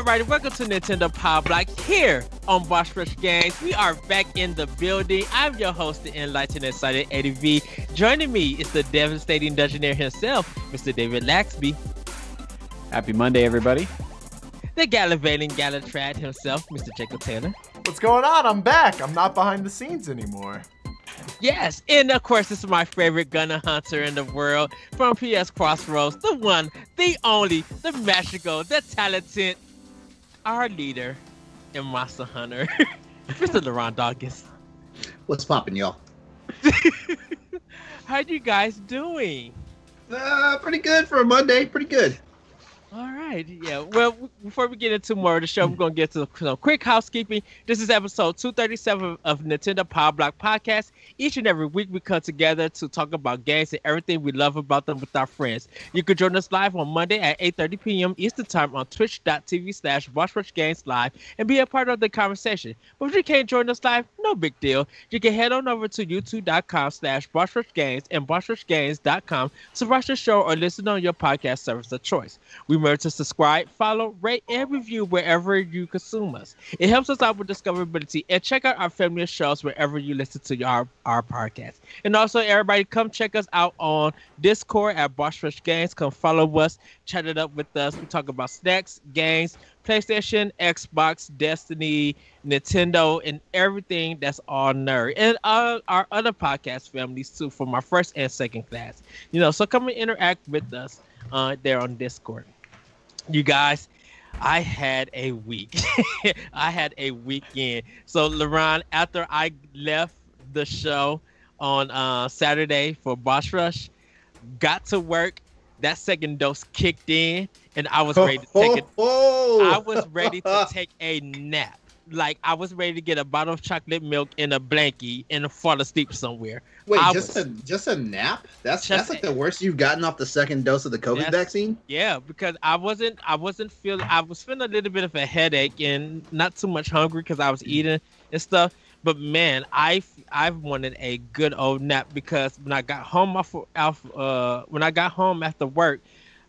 everybody, welcome to Nintendo Power Block here on Boss Rush Games. We are back in the building. I'm your host, the enlightened and excited Eddie V. Joining me is the devastating Dungeoneer himself, Mr. David Laxby. Happy Monday, everybody. The gallivanting Gallitrad himself, Mr. Jacob Taylor. What's going on? I'm back. I'm not behind the scenes anymore. Yes, and of course, this is my favorite gunner hunter in the world from PS Crossroads, the one, the only, the magical, the talented, our leader and monster hunter, Mr. LeRon Dawkins. What's poppin', y'all? How you guys doing? Pretty good for a Monday. Pretty good. All right, yeah. Well, before we get into more of the show, we're going to get to some quick housekeeping. This is episode 237 of Nintendo Power Block Podcast. Each and every week, we come together to talk about games and everything we love about them with our friends. You can join us live on Monday at 8:30 p.m. Eastern Time on twitch.tv/BossRushGames Live and be a part of the conversation. But if you can't join us live, no big deal. You can head on over to youtube.com/BossRushGames and BossRushGames.com to watch the show or listen on your podcast service of choice. We remember to subscribe, follow, rate, and review wherever you consume us. It helps us out with discoverability. And check out our family of shows wherever you listen to our podcast. And also, everybody, come check us out on Discord at Boss Rush Games. Come follow us, chat it up with us. We talk about snacks, games, PlayStation, Xbox, Destiny, Nintendo, and everything that's all nerd. And our other podcast families, too, from our first and second class. So come and interact with us there on Discord. You guys, I had a week. I had a weekend. So, LeRon, after I left the show on Saturday for Boss Rush, got to work, that second dose kicked in, and I was ready to take it. I was ready to take a nap. Like, I was ready to get a bottle of chocolate milk in a blankie and fall asleep somewhere. Wait, just a nap? That's like the worst you've gotten off the second dose of the COVID vaccine? Yeah, because I was feeling a little bit of a headache and not too much hungry because I was eating and stuff. But man, I wanted a good old nap because when I got home after work,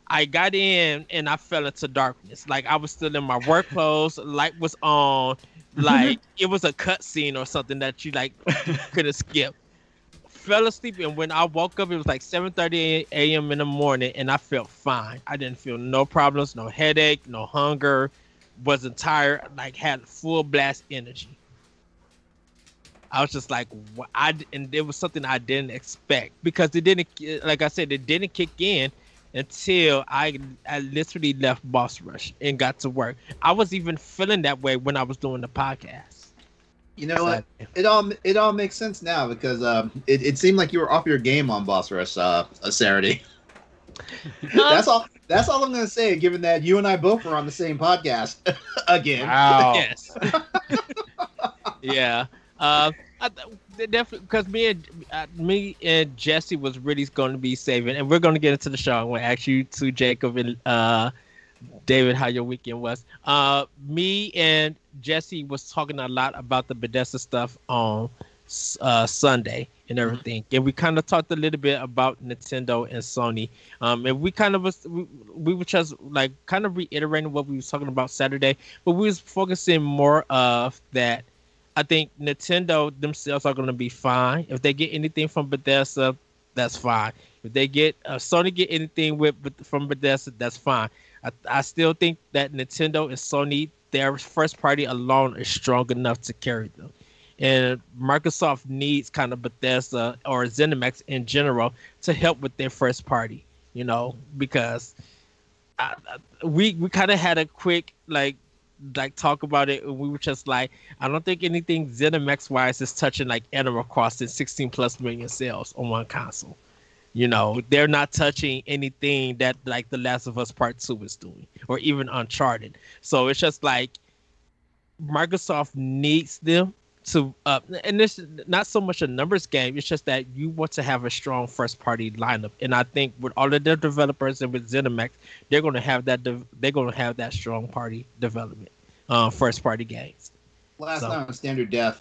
I got in and I fell into darkness. Like, I was still in my work clothes, light was on, like it was a cutscene or something that you couldn't skip. Fell asleep, and when I woke up, it was like 7:30 a.m. in the morning, and I felt fine. I didn't feel no problems, no headache, no hunger, wasn't tired, had full blast energy. I was just like, and it was something I didn't expect because it didn't, like I said, it didn't kick in until I literally left Boss Rush and got to work. I was even feeling that way when I was doing the podcast. You know what? It all makes sense now because it seemed like you were off your game on Boss Rush Saturday. That's all I'm gonna say, given that you and I both were on the same podcast again. Wow. Yes. Yeah. Definitely, because me and Jesse was really going to be saving, and we're going to get into the show. I'm going to ask you to Jacob and David how your weekend was. Me and Jesse was talking a lot about the Bethesda stuff on Sunday and everything, and we kind of talked a little bit about Nintendo and Sony. And we kind of we were just kind of reiterating what we was talking about Saturday, but we was focusing more of that. I think Nintendo themselves are going to be fine. If they get anything from Bethesda, that's fine. If they get Sony get anything from Bethesda, that's fine. I still think that Nintendo and Sony, their first party alone is strong enough to carry them. And Microsoft needs kind of Bethesda or ZeniMax in general to help with their first party, because we kind of had a quick talk about it, and we were just like, I don't think anything ZeniMax wise is touching Animal Crossing 16+ million sales on one console. They're not touching anything that The Last of Us Part 2 is doing, or even Uncharted. So it's just Microsoft needs them to and this is not so much a numbers game, it's just that you want to have a strong first party lineup, and I think with all of their developers and with ZeniMax, they're going to have that strong party development first party games. Last So night on Standard Def,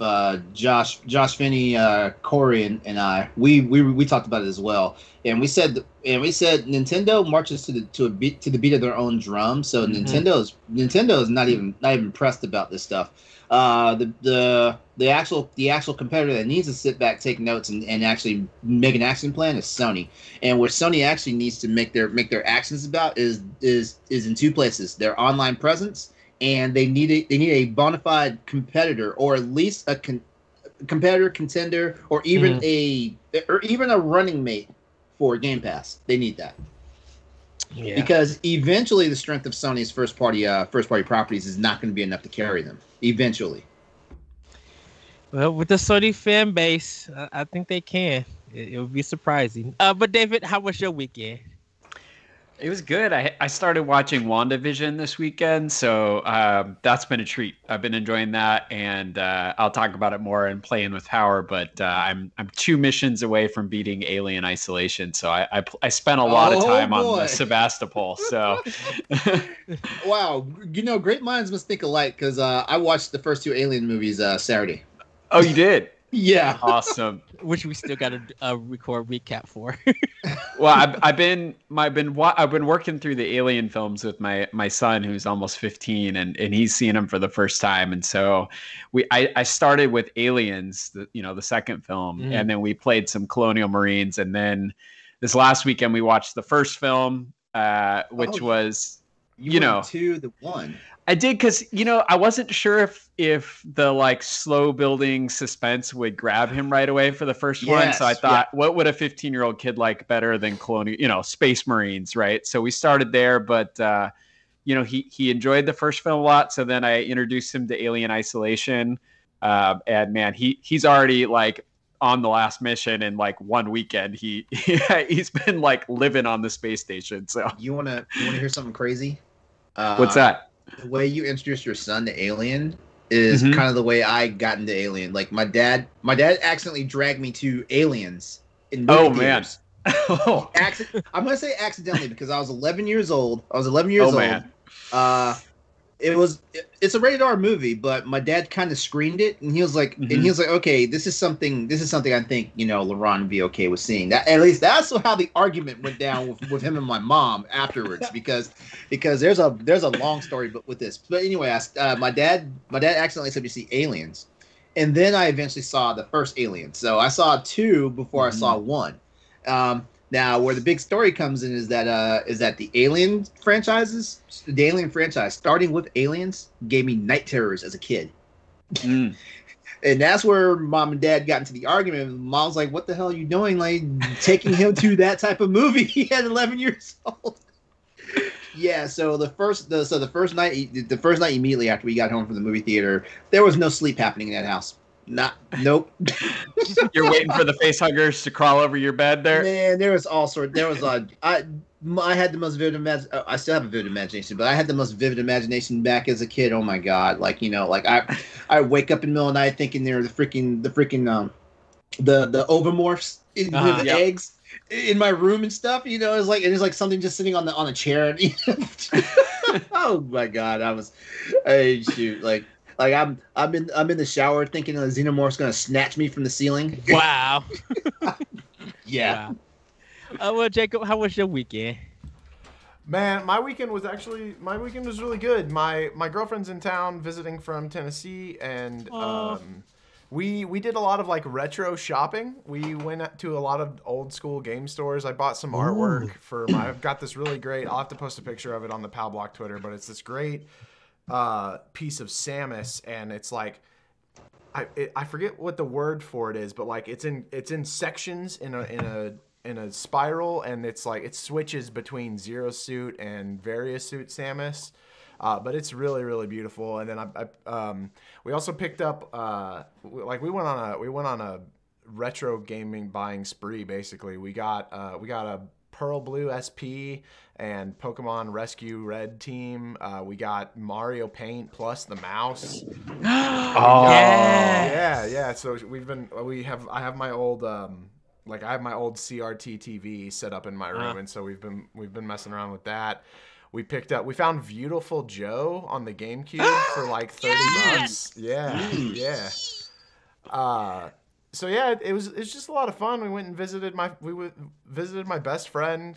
Josh Finney, Corey, and I, we talked about it as well, and we said Nintendo marches to the beat of their own drum. So Nintendo is not even pressed about this stuff. The actual competitor that needs to sit back, take notes, and actually make an action plan is Sony. And where Sony actually needs to make their actions about is in two places: their online presence, and they need a bona fide competitor, or at least a competitor, contender, or even a running mate for Game Pass. They need that. Yeah. Because eventually the strength of Sony's first party properties is not going to be enough to carry them. Eventually. Well, with the Sony fan base, I think they can. It would be surprising. But David, how was your weekend? It was good. I started watching WandaVision this weekend, so that's been a treat. I've been enjoying that, and I'll talk about it more in Playing with Power. But I'm 2 missions away from beating Alien Isolation, so I spent a lot of time on the Sebastopol. So, wow, great minds must think alike. Because I watched the first 2 Alien movies Saturday. Oh, you did? Yeah. Awesome. Which we still got to record recap for. Well, I've been working through the Alien films with my son, who's almost 15, and he's seen them for the first time. And so I started with Aliens, the second film, and then we played some Colonial Marines, and then this last weekend we watched the first film, which was to the one. I did, because I wasn't sure if the slow building suspense would grab him right away for the first one. So I thought, what would a 15-year-old kid like better than Colonial, Space Marines, right? So we started there, but he enjoyed the first film a lot. So then I introduced him to Alien Isolation, and man, he's already on the last mission in 1 weekend. He's been living on the space station. So you wanna hear something crazy? What's that? The way you introduced your son to Alien is kind of the way I got into Alien. My dad accidentally dragged me to Aliens in movie theaters. Man. I'm gonna say accidentally, because I was 11 years old. Man. It's a rated R movie, but my dad kind of screened it, and he was like, okay, this is something I think LeRon would be okay with seeing. That, at least that's how the argument went down with him and my mom afterwards, because there's a long story with this. But anyway, my dad accidentally said to see Aliens, and then I eventually saw the first Alien. So I saw 2 before I saw 1. Now, where the big story comes in is that the Alien franchise, starting with Aliens, gave me night terrors as a kid. And that's where Mom and Dad got into the argument. Mom was like, "What the hell are you doing? Taking him to that type of movie? He had 11 years old." Yeah. So the first night immediately after we got home from the movie theater, there was no sleep happening in that house. Nope. You're waiting for the face huggers to crawl over your bed there? Man, there was all sorts. There was I had the most vivid imagination. I still have a vivid imagination, but I had the most vivid imagination back as a kid. Oh my god! I wake up in the middle of the night thinking they're the freaking the ovomorphs with eggs in my room and stuff. It's like something just sitting on a chair. Oh my god! I'm in the shower thinking the xenomorph's gonna snatch me from the ceiling. Wow. Yeah. Wow. Well, Jacob, how was your weekend? Man, my weekend was really good. My girlfriend's in town visiting from Tennessee, and we did a lot of retro shopping. We went to a lot of old school game stores. I bought some artwork I've got this really great. I'll have to post a picture of it on the Pal Block Twitter, but it's this great piece of Samus, and it's I forget what the word for it is, but it's in sections in a spiral, and it's it switches between Zero Suit and Various Suit Samus, but it's really, really beautiful. And then we also picked up we went on a retro gaming buying spree. Basically, we got a Pearl Blue SP and Pokemon Rescue Red team. We got Mario Paint plus the mouse. Yeah. So I have my old I have my old CRT TV set up in my room, and so we've been messing around with that. We found Beautiful Joe on the GameCube for like $30. Yeah. So yeah, it's just a lot of fun. We went and visited my best friend,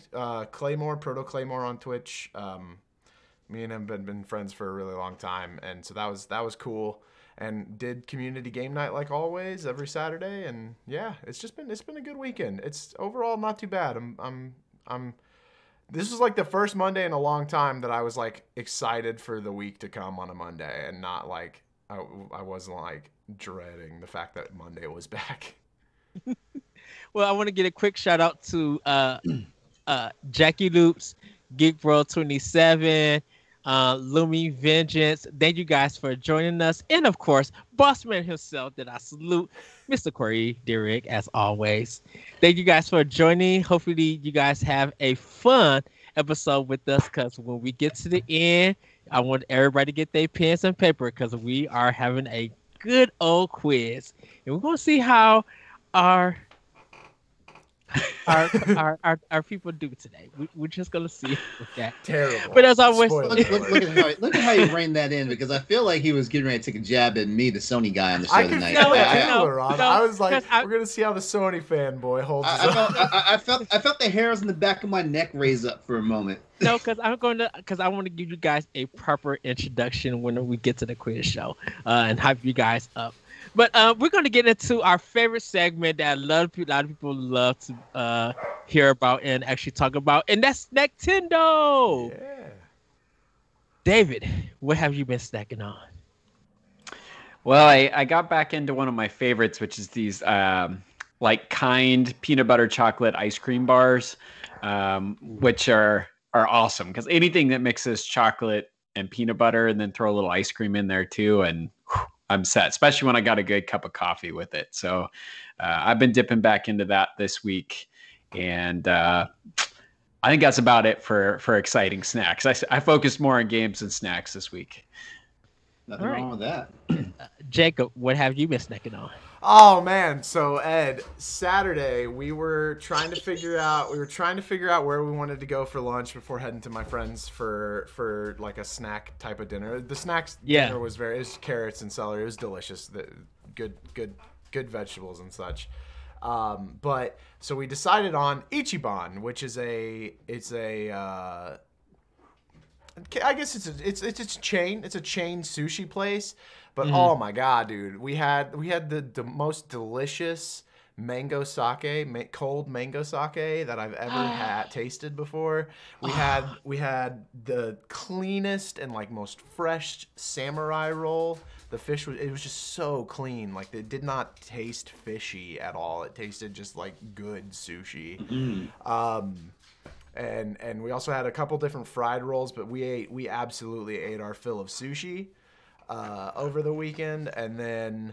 Claymore, Proto Claymore on Twitch. Me and him have been friends for a really long time, and so that was cool. And did community game night like always every Saturday, and yeah, it's been a good weekend. It's overall not too bad. This was like the first Monday in a long time that I was like excited for the week to come on a Monday, and not like I wasn't like dreading the fact that Monday was back. Well, I want to get a quick shout out to Jackie Loops, Geek World 27, Lumi Vengeance. Thank you guys for joining us, and of course, Bossman himself that I salute, Mr. Corey Derrick, as always. Thank you guys for joining. Hopefully, you guys have a fun episode with us, because when we get to the end, I want everybody to get their pens and paper, because we are having a good old quiz, and we're gonna see how our people do today. We're just gonna see with that. Terrible. But as always, look at how you reined that in, because I feel like he was getting ready to take a jab at me, the Sony guy on the show I could tonight. feel it too, Ron. I was like, we're gonna see how the Sony fanboy holds. I felt the hairs on the back of my neck raise up for a moment. No, because I want to give you guys a proper introduction when we get to the quiz show, and hype you guys up. But we're going to get into our favorite segment that a lot of people love to hear about and actually talk about, and that's Nintendo. Yeah. David, what have you been snacking on? Well, I got back into one of my favorites, which is these like Kind peanut butter chocolate ice cream bars, which are awesome, because anything that mixes chocolate and peanut butter and then throw a little ice cream in there too, and I'm set, especially when I got a good cup of coffee with it. So I've been dipping back into that this week, and I think that's about it for exciting snacks. I focused more on games and snacks this week. Nothing wrong with that. Jacob, what have you been snacking on? Oh man, so Ed, Saturday we were trying to figure out where we wanted to go for lunch before heading to my friends for like a snack type of dinner. The snacks dinner was it was carrots and celery. It was delicious. Good vegetables and such. But so we decided on Ichiban, which is I guess it's a chain. It's a chain sushi place. But oh my god, dude, we had the most delicious mango sake, cold mango sake that I've ever tasted before. We had the cleanest and like most fresh samurai roll. The fish was just so clean. Like it did not taste fishy at all. It tasted just like good sushi. And we also had a couple different fried rolls, but we absolutely ate our fill of sushi over the weekend. And then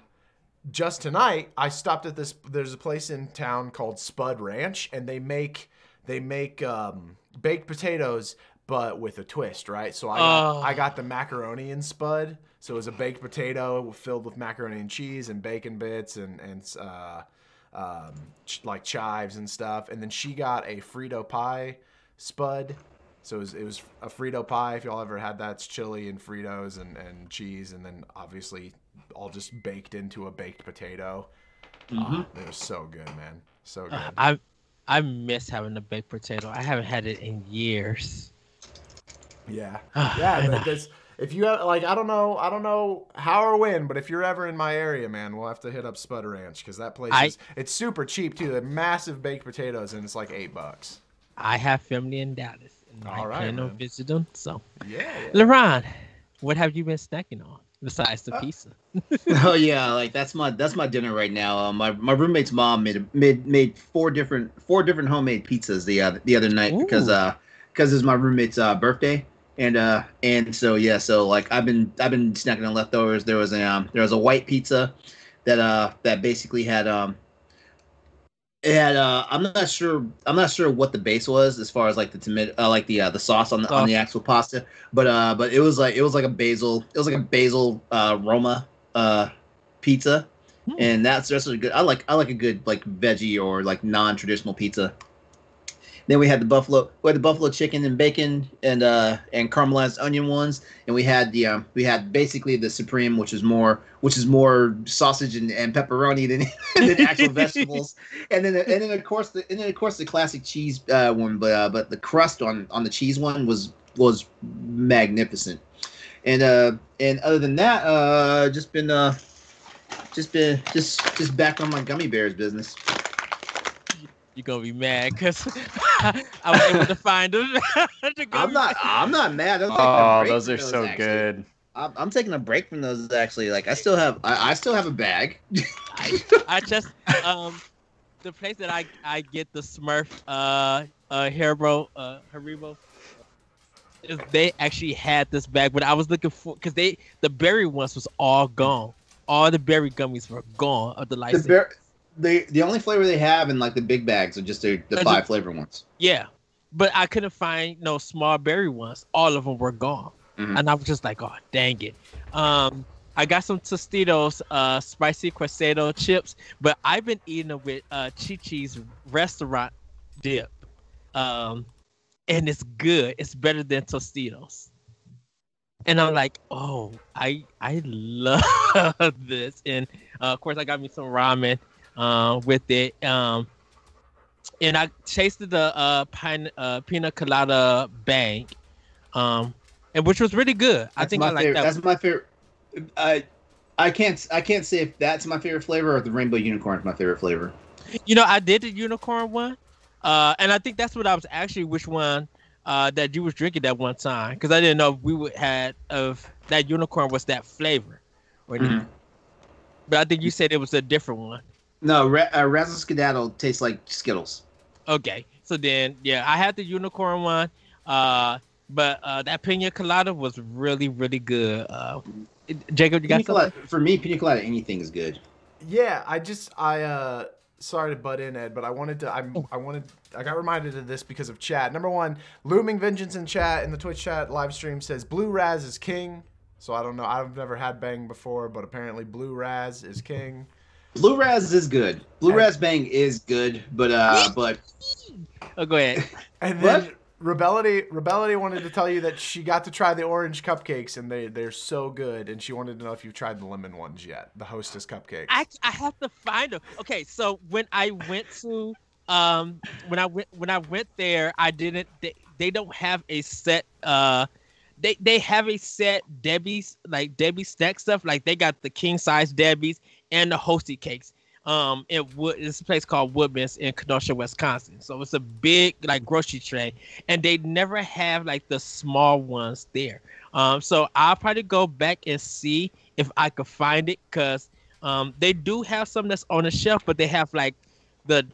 just tonight I stopped at there's a place in town called Spud Ranch, and they make baked potatoes but with a twist, right? So I got the macaroni and Spud. So it was a baked potato filled with macaroni and cheese and bacon bits and like chives and stuff. And then she got a Frito pie Spud. So it was a Frito pie. If y'all ever had that, it's chili and Fritos and cheese, and then obviously all just baked into a baked potato. It was so good, man. So good. I miss having a baked potato. I haven't had it in years. Yeah. If you have, like, I don't know how or when, but if you're ever in my area, man, we'll have to hit up Spud Ranch, because that place it's super cheap too. They're massive baked potatoes, and it's like $8. I have family in Dallas. All right, plan on visit them. So, yeah. LeRon, what have you been snacking on besides the pizza? Oh yeah, like that's my dinner right now. My roommate's mom made four different homemade pizzas the other night. Ooh. because it's my roommate's birthday, and so yeah, so like I've been snacking on leftovers. There was a white pizza that basically had I'm not sure what the base was as far as like the tomato, the sauce on the actual pasta, but it was like a basil Roma pizza, and that's really good. I like a good like veggie or like non-traditional pizza, Then we had the buffalo chicken and bacon and caramelized onion ones, and we had basically the supreme, which is more sausage and pepperoni than actual vegetables, and then of course the classic cheese one, but the crust on the cheese one was magnificent, and other than that, just back on my gummy bears business. You're gonna be mad because I was able to find them. I'm not mad. Those are so good. I'm taking a break from those actually. Like I still have a bag. I just the place that I get the Smurf Haribo, they actually had this bag, but I was looking for because the berry ones was all gone. All the berry gummies were gone of the license. The only flavor they have in like the big bags are just the 5 flavor ones. Yeah, but I couldn't find no small berry ones. All of them were gone, and I was just like, oh dang it. I got some Tostitos spicy quesado chips, but I've been eating them with Chi-Chi's restaurant dip, and it's good. It's better than Tostitos. And I'm like, oh, I love this, and of course I got me some ramen. With it, and I tasted the pina colada bang, and which was really good. I think I like that. That's my favorite. I can't say if that's my favorite flavor or the rainbow unicorn is my favorite flavor. You know, I did the unicorn one, and I think that's what I was actually which one that you was drinking that one time because I didn't know if we would had of that unicorn was that flavor, or but I think you said it was a different one. No, Razzle Skedaddle tastes like Skittles. Okay, so then, yeah, I had the unicorn one, but that pina colada was really, really good. Jacob, you got something? For me, pina colada, anything is good. Yeah, I sorry to butt in, Ed, but I got reminded of this because of chat. Number one, Looming Vengeance in chat, in the Twitch chat live stream says, Blue Raz is king. So I don't know, I've never had Bang before, but apparently Blue Raz is king. Blue Raz is good. Blue Raz Bang is good, but oh, go ahead. And then Rebellity wanted to tell you that she got to try the orange cupcakes and they're so good, and she wanted to know if you've tried the lemon ones yet, the Hostess cupcakes. I have to find them. Okay, so when I went to when I went there, I didn't. They don't have a set. They have a set Debbie's Debbie stack stuff. Like they got the king size Debbie's and the Hosty cakes. It's a place called Woodman's in Kenosha, Wisconsin. So it's a big grocery tray, and they never have the small ones there. So I'll probably go back and see if I could find it, because they do have some that's on the shelf, but they have the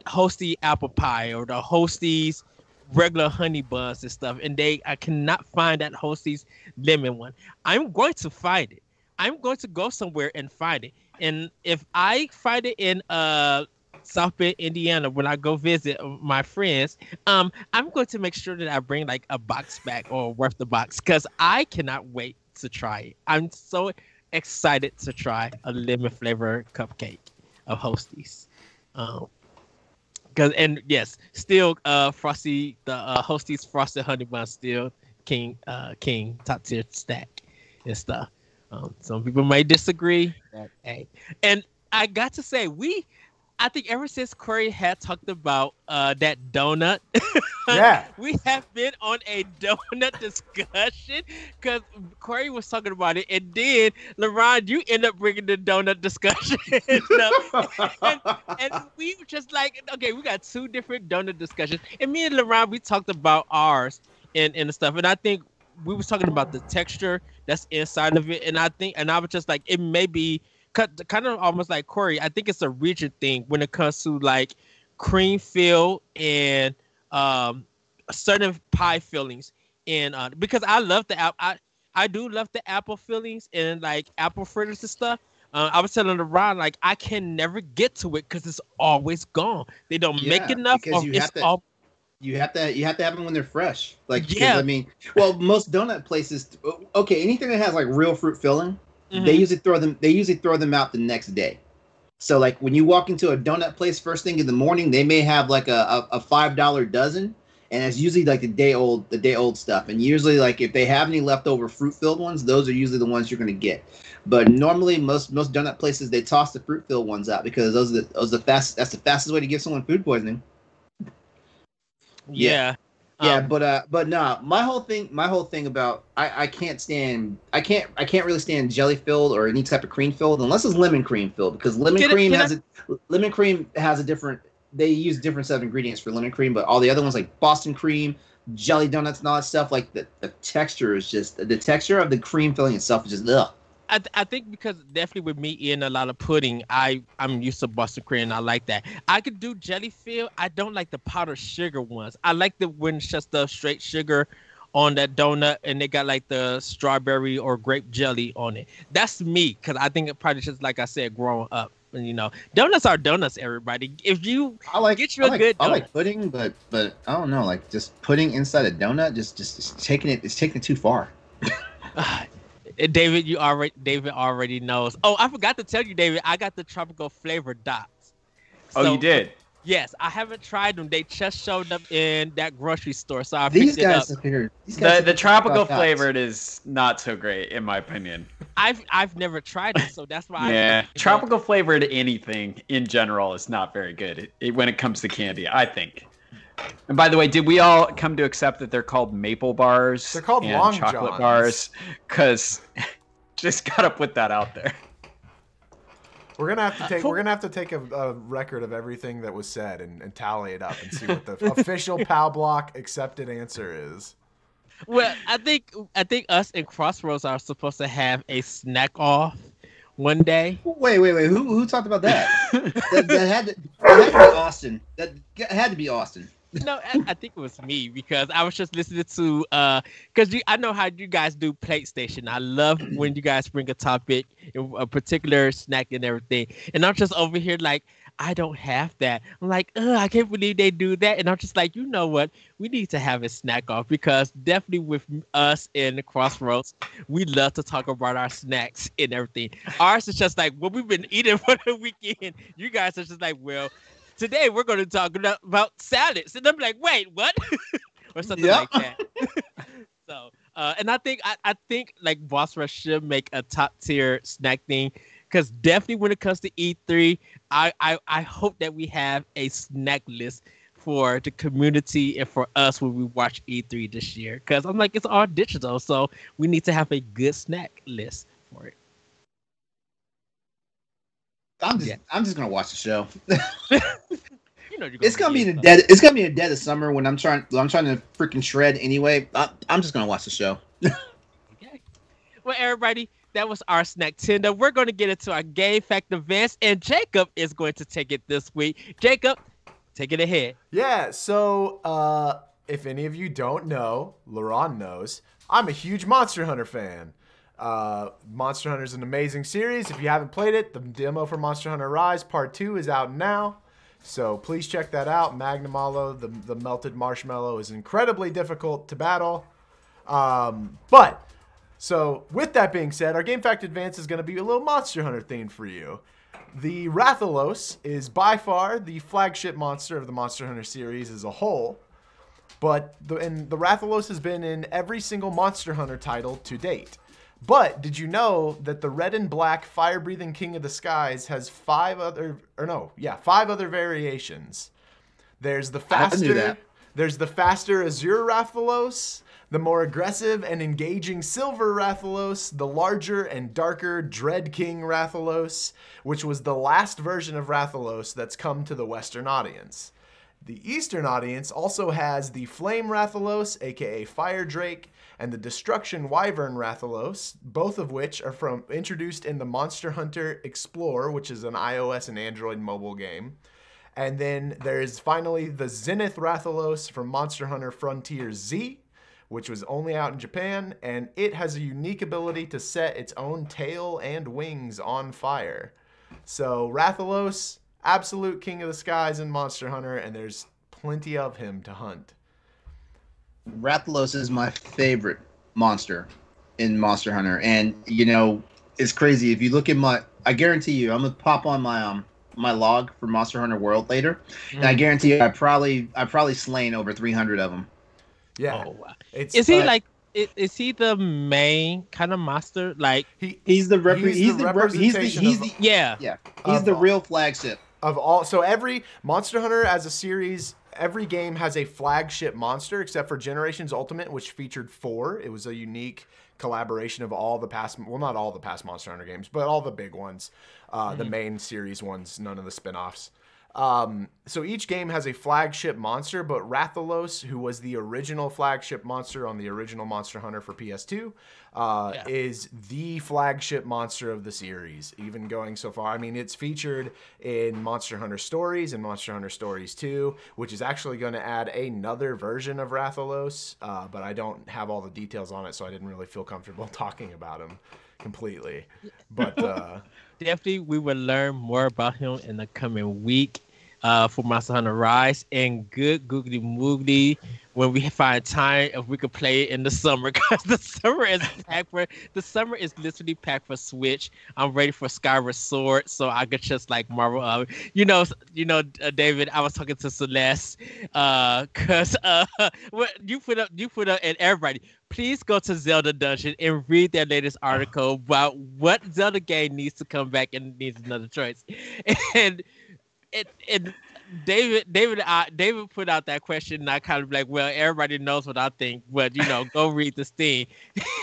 Hosty apple pie or the Hosty's regular honey buns and stuff, and I cannot find that Hosty's lemon one. I'm going to find it. I'm going to go somewhere and find it. And if I find it in South Bend, Indiana, when I go visit my friends, I'm going to make sure that I bring a box back or worth the box, because I cannot wait to try it. I'm so excited to try a lemon flavor cupcake of Hosties. And yes, still Frosty, the Hosties frosted honey bun, still king top tier stack and stuff. Some people may disagree. Hey, and I got to say, I think ever since Corey had talked about that donut, yeah, we have been on a donut discussion, because Corey was talking about it, and then LeRon, you end up bringing the donut discussion, and we were just okay, we got two different donut discussions, and me and LeRon, we talked about ours and the stuff, and I think we was talking about the texture that's inside of it, and I was just it may be kind of almost like Corey. I think it's a region thing when it comes to cream fill and certain pie fillings, and because I love the apple, I do love the apple fillings and apple fritters and stuff. I was telling LeRon I can never get to it because it's always gone. They don't make enough. You have to have them when they're fresh. I mean, well, most donut places, okay, anything that has real fruit filling, they usually throw them out the next day. So when you walk into a donut place first thing in the morning, they may have a $5 dozen, and it's usually like the day old stuff. And usually, like if they have any leftover fruit filled ones, those are usually the ones you're gonna get. But normally, most donut places they toss the fruit filled ones out because those are the fast. That's the fastest way to give someone food poisoning. Yeah. But no, my whole thing about I can't really stand jelly filled or any type of cream filled unless it's lemon cream filled, because lemon cream has a different, they use different set of ingredients for lemon cream, but all the other ones like Boston cream, jelly donuts and all that stuff, like the texture is just, the texture of the cream filling itself is just ugh. I think because definitely with me eating a lot of pudding, I'm used to Boston cream and I like that. I could do jelly filled. I don't like the powdered sugar ones. I like the when it's just the straight sugar on that donut and they got like the strawberry or grape jelly on it. That's me, because I think it probably just like I said growing up. And, you know, donuts are donuts, everybody. If you I like pudding, but I don't know, like just pudding inside a donut, just taking it too far. David already knows. Oh, I forgot to tell you, David, I got the tropical flavor dots. So, you did? Yes, I haven't tried them. They just showed up in that grocery store, so I picked it up. The tropical flavored is not so great, in my opinion. I've never tried it, so that's why. Yeah, tropical flavored anything in general is not very good when it comes to candy, I think. And by the way, did we all come to accept that they're called maple bars? They're called and Long chocolate Johns. bars, because just gotta put that out there. We're gonna have to take a record of everything that was said and tally it up and see what the official PAL Block accepted answer is. Well, I think us and Crossroads are supposed to have a snack off one day. Wait. Who talked about that? that had to be Austin. That had to be Austin. No, I think it was me, because I was just listening to because I know how you guys do Plate Station. I love when you guys bring a topic, a particular snack and everything, and I'm just over here like, I don't have that. I'm like, I can't believe they do that, and I'm just like, you know what? We need to have a snack off, because definitely with us in the Crossroads, we love to talk about our snacks and everything. Ours is just like what we've been eating for the weekend. You guys are just like, well, today we're going to talk about salads, and I'm like, wait, what? Or something like that. So, and I think like Boss Rush should make a top tier snack thing, because definitely when it comes to E3, I hope that we have a snack list for the community and for us when we watch E3 this year. Because I'm like, it's all digital, so we need to have a good snack list for it. I'm just gonna watch the show. You know, it's gonna be in the dead of summer when I'm trying to freaking shred anyway. I'm just gonna watch the show. Okay. Well, everybody, that was our snack tender. We're going to get into our game fact events, and Jacob is going to take it this week. Jacob, take it ahead. Yeah. So, if any of you don't know, LeRon knows, I'm a huge Monster Hunter fan. Monster Hunter is an amazing series. If you haven't played it, the demo for Monster Hunter Rise Part 2 is out now. So please check that out. Magnum Aloe, the melted marshmallow, is incredibly difficult to battle. So with that being said, our Game Fact Advance is going to be a little Monster Hunter themed for you. The Rathalos is by far the flagship monster of the Monster Hunter series as a whole. But the Rathalos has been in every single Monster Hunter title to date. But did you know that the red and black fire-breathing King of the Skies has 5 other variations? There's the faster Azure Rathalos, the more aggressive and engaging Silver Rathalos, the larger and darker Dread King Rathalos, which was the last version of Rathalos that's come to the Western audience. The Eastern audience also has the Flame Rathalos, aka Fire Drake, and the Destruction Wyvern Rathalos, both of which are introduced in the Monster Hunter Explorer, which is an iOS and Android mobile game. And then there's finally the Zenith Rathalos from Monster Hunter Frontier Z, which was only out in Japan, and it has a unique ability to set its own tail and wings on fire. So Rathalos, absolute king of the skies in Monster Hunter, and there's plenty of him to hunt. Rathalos is my favorite monster in Monster Hunter, and you know it's crazy. If you look at I guarantee you, I'm gonna pop on my my log for Monster Hunter World later, and I Mm. guarantee you, I probably slain over 300 of them. Yeah. Oh, wow. It's Is he like? Is he the main kind of monster? Like he's the representation yeah. He's the real flagship of all. So every Monster Hunter as a series, every game has a flagship monster except for Generations Ultimate, which featured 4. It was a unique collaboration of all the past, well, not all the past Monster Hunter games, but all the big ones, the main series ones, none of the spin-offs. So each game has a flagship monster, but Rathalos, who was the original flagship monster on the original Monster Hunter for PS2, is the flagship monster of the series, even going so far. I mean, it's featured in Monster Hunter Stories and Monster Hunter Stories 2, which is actually going to add another version of Rathalos, but I don't have all the details on it, so I didn't really feel comfortable talking about him completely. But definitely we will learn more about him in the coming week for Monster Hunter Rise, and good googly moogly when we find time if we could play it in the summer, because the summer is literally packed for Switch. I'm ready for Skyward Sword so I could just like marvel up. David, I was talking to Celeste because what you put up and everybody, please go to Zelda Dungeon and read their latest article about what Zelda game needs to come back and needs another choice. And David put out that question, and I kind of like, well, everybody knows what I think, but go read this thing.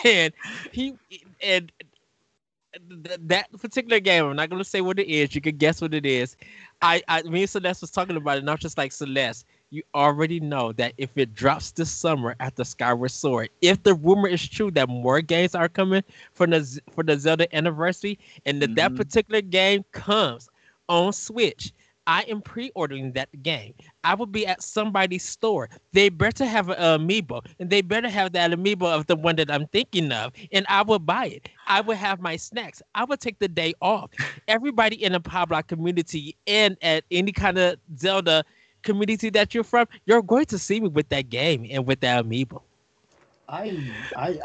And that particular game, I'm not gonna say what it is. You can guess what it is. Me and Celeste was talking about it, and I'm just like, Celeste, you already know that if it drops this summer after Skyward Sword, if the rumor is true that more games are coming for the Zelda anniversary, and that particular game comes on Switch, I am pre-ordering that game. I will be at somebody's store. They better have an amiibo, and they better have that amiibo of the one that I'm thinking of, and I will buy it. I will have my snacks. I will take the day off. Everybody in the Pablock community and at any kind of Zelda community that you're from, you're going to see me with that game and with that amiibo. I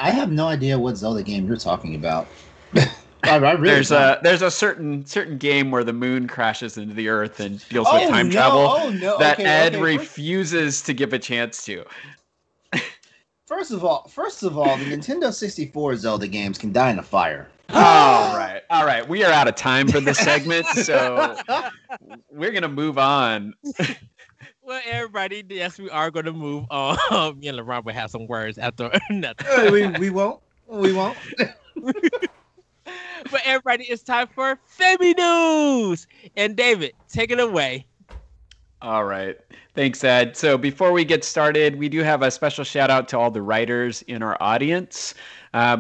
have no idea what Zelda game you're talking about. There's a certain game where the moon crashes into the earth and deals with time travel that Ed refuses to give a chance to. First of all, the Nintendo 64 Zelda games can die in a fire. All right. We are out of time for this segment, so we're gonna move on. Well, everybody, yes, we are going to move on. Me and LeRon will have some words after. We won't. But everybody, it's time for Femi News. And David, take it away. All right. Thanks, Ed. So before we get started, we do have a special shout out to all the writers in our audience.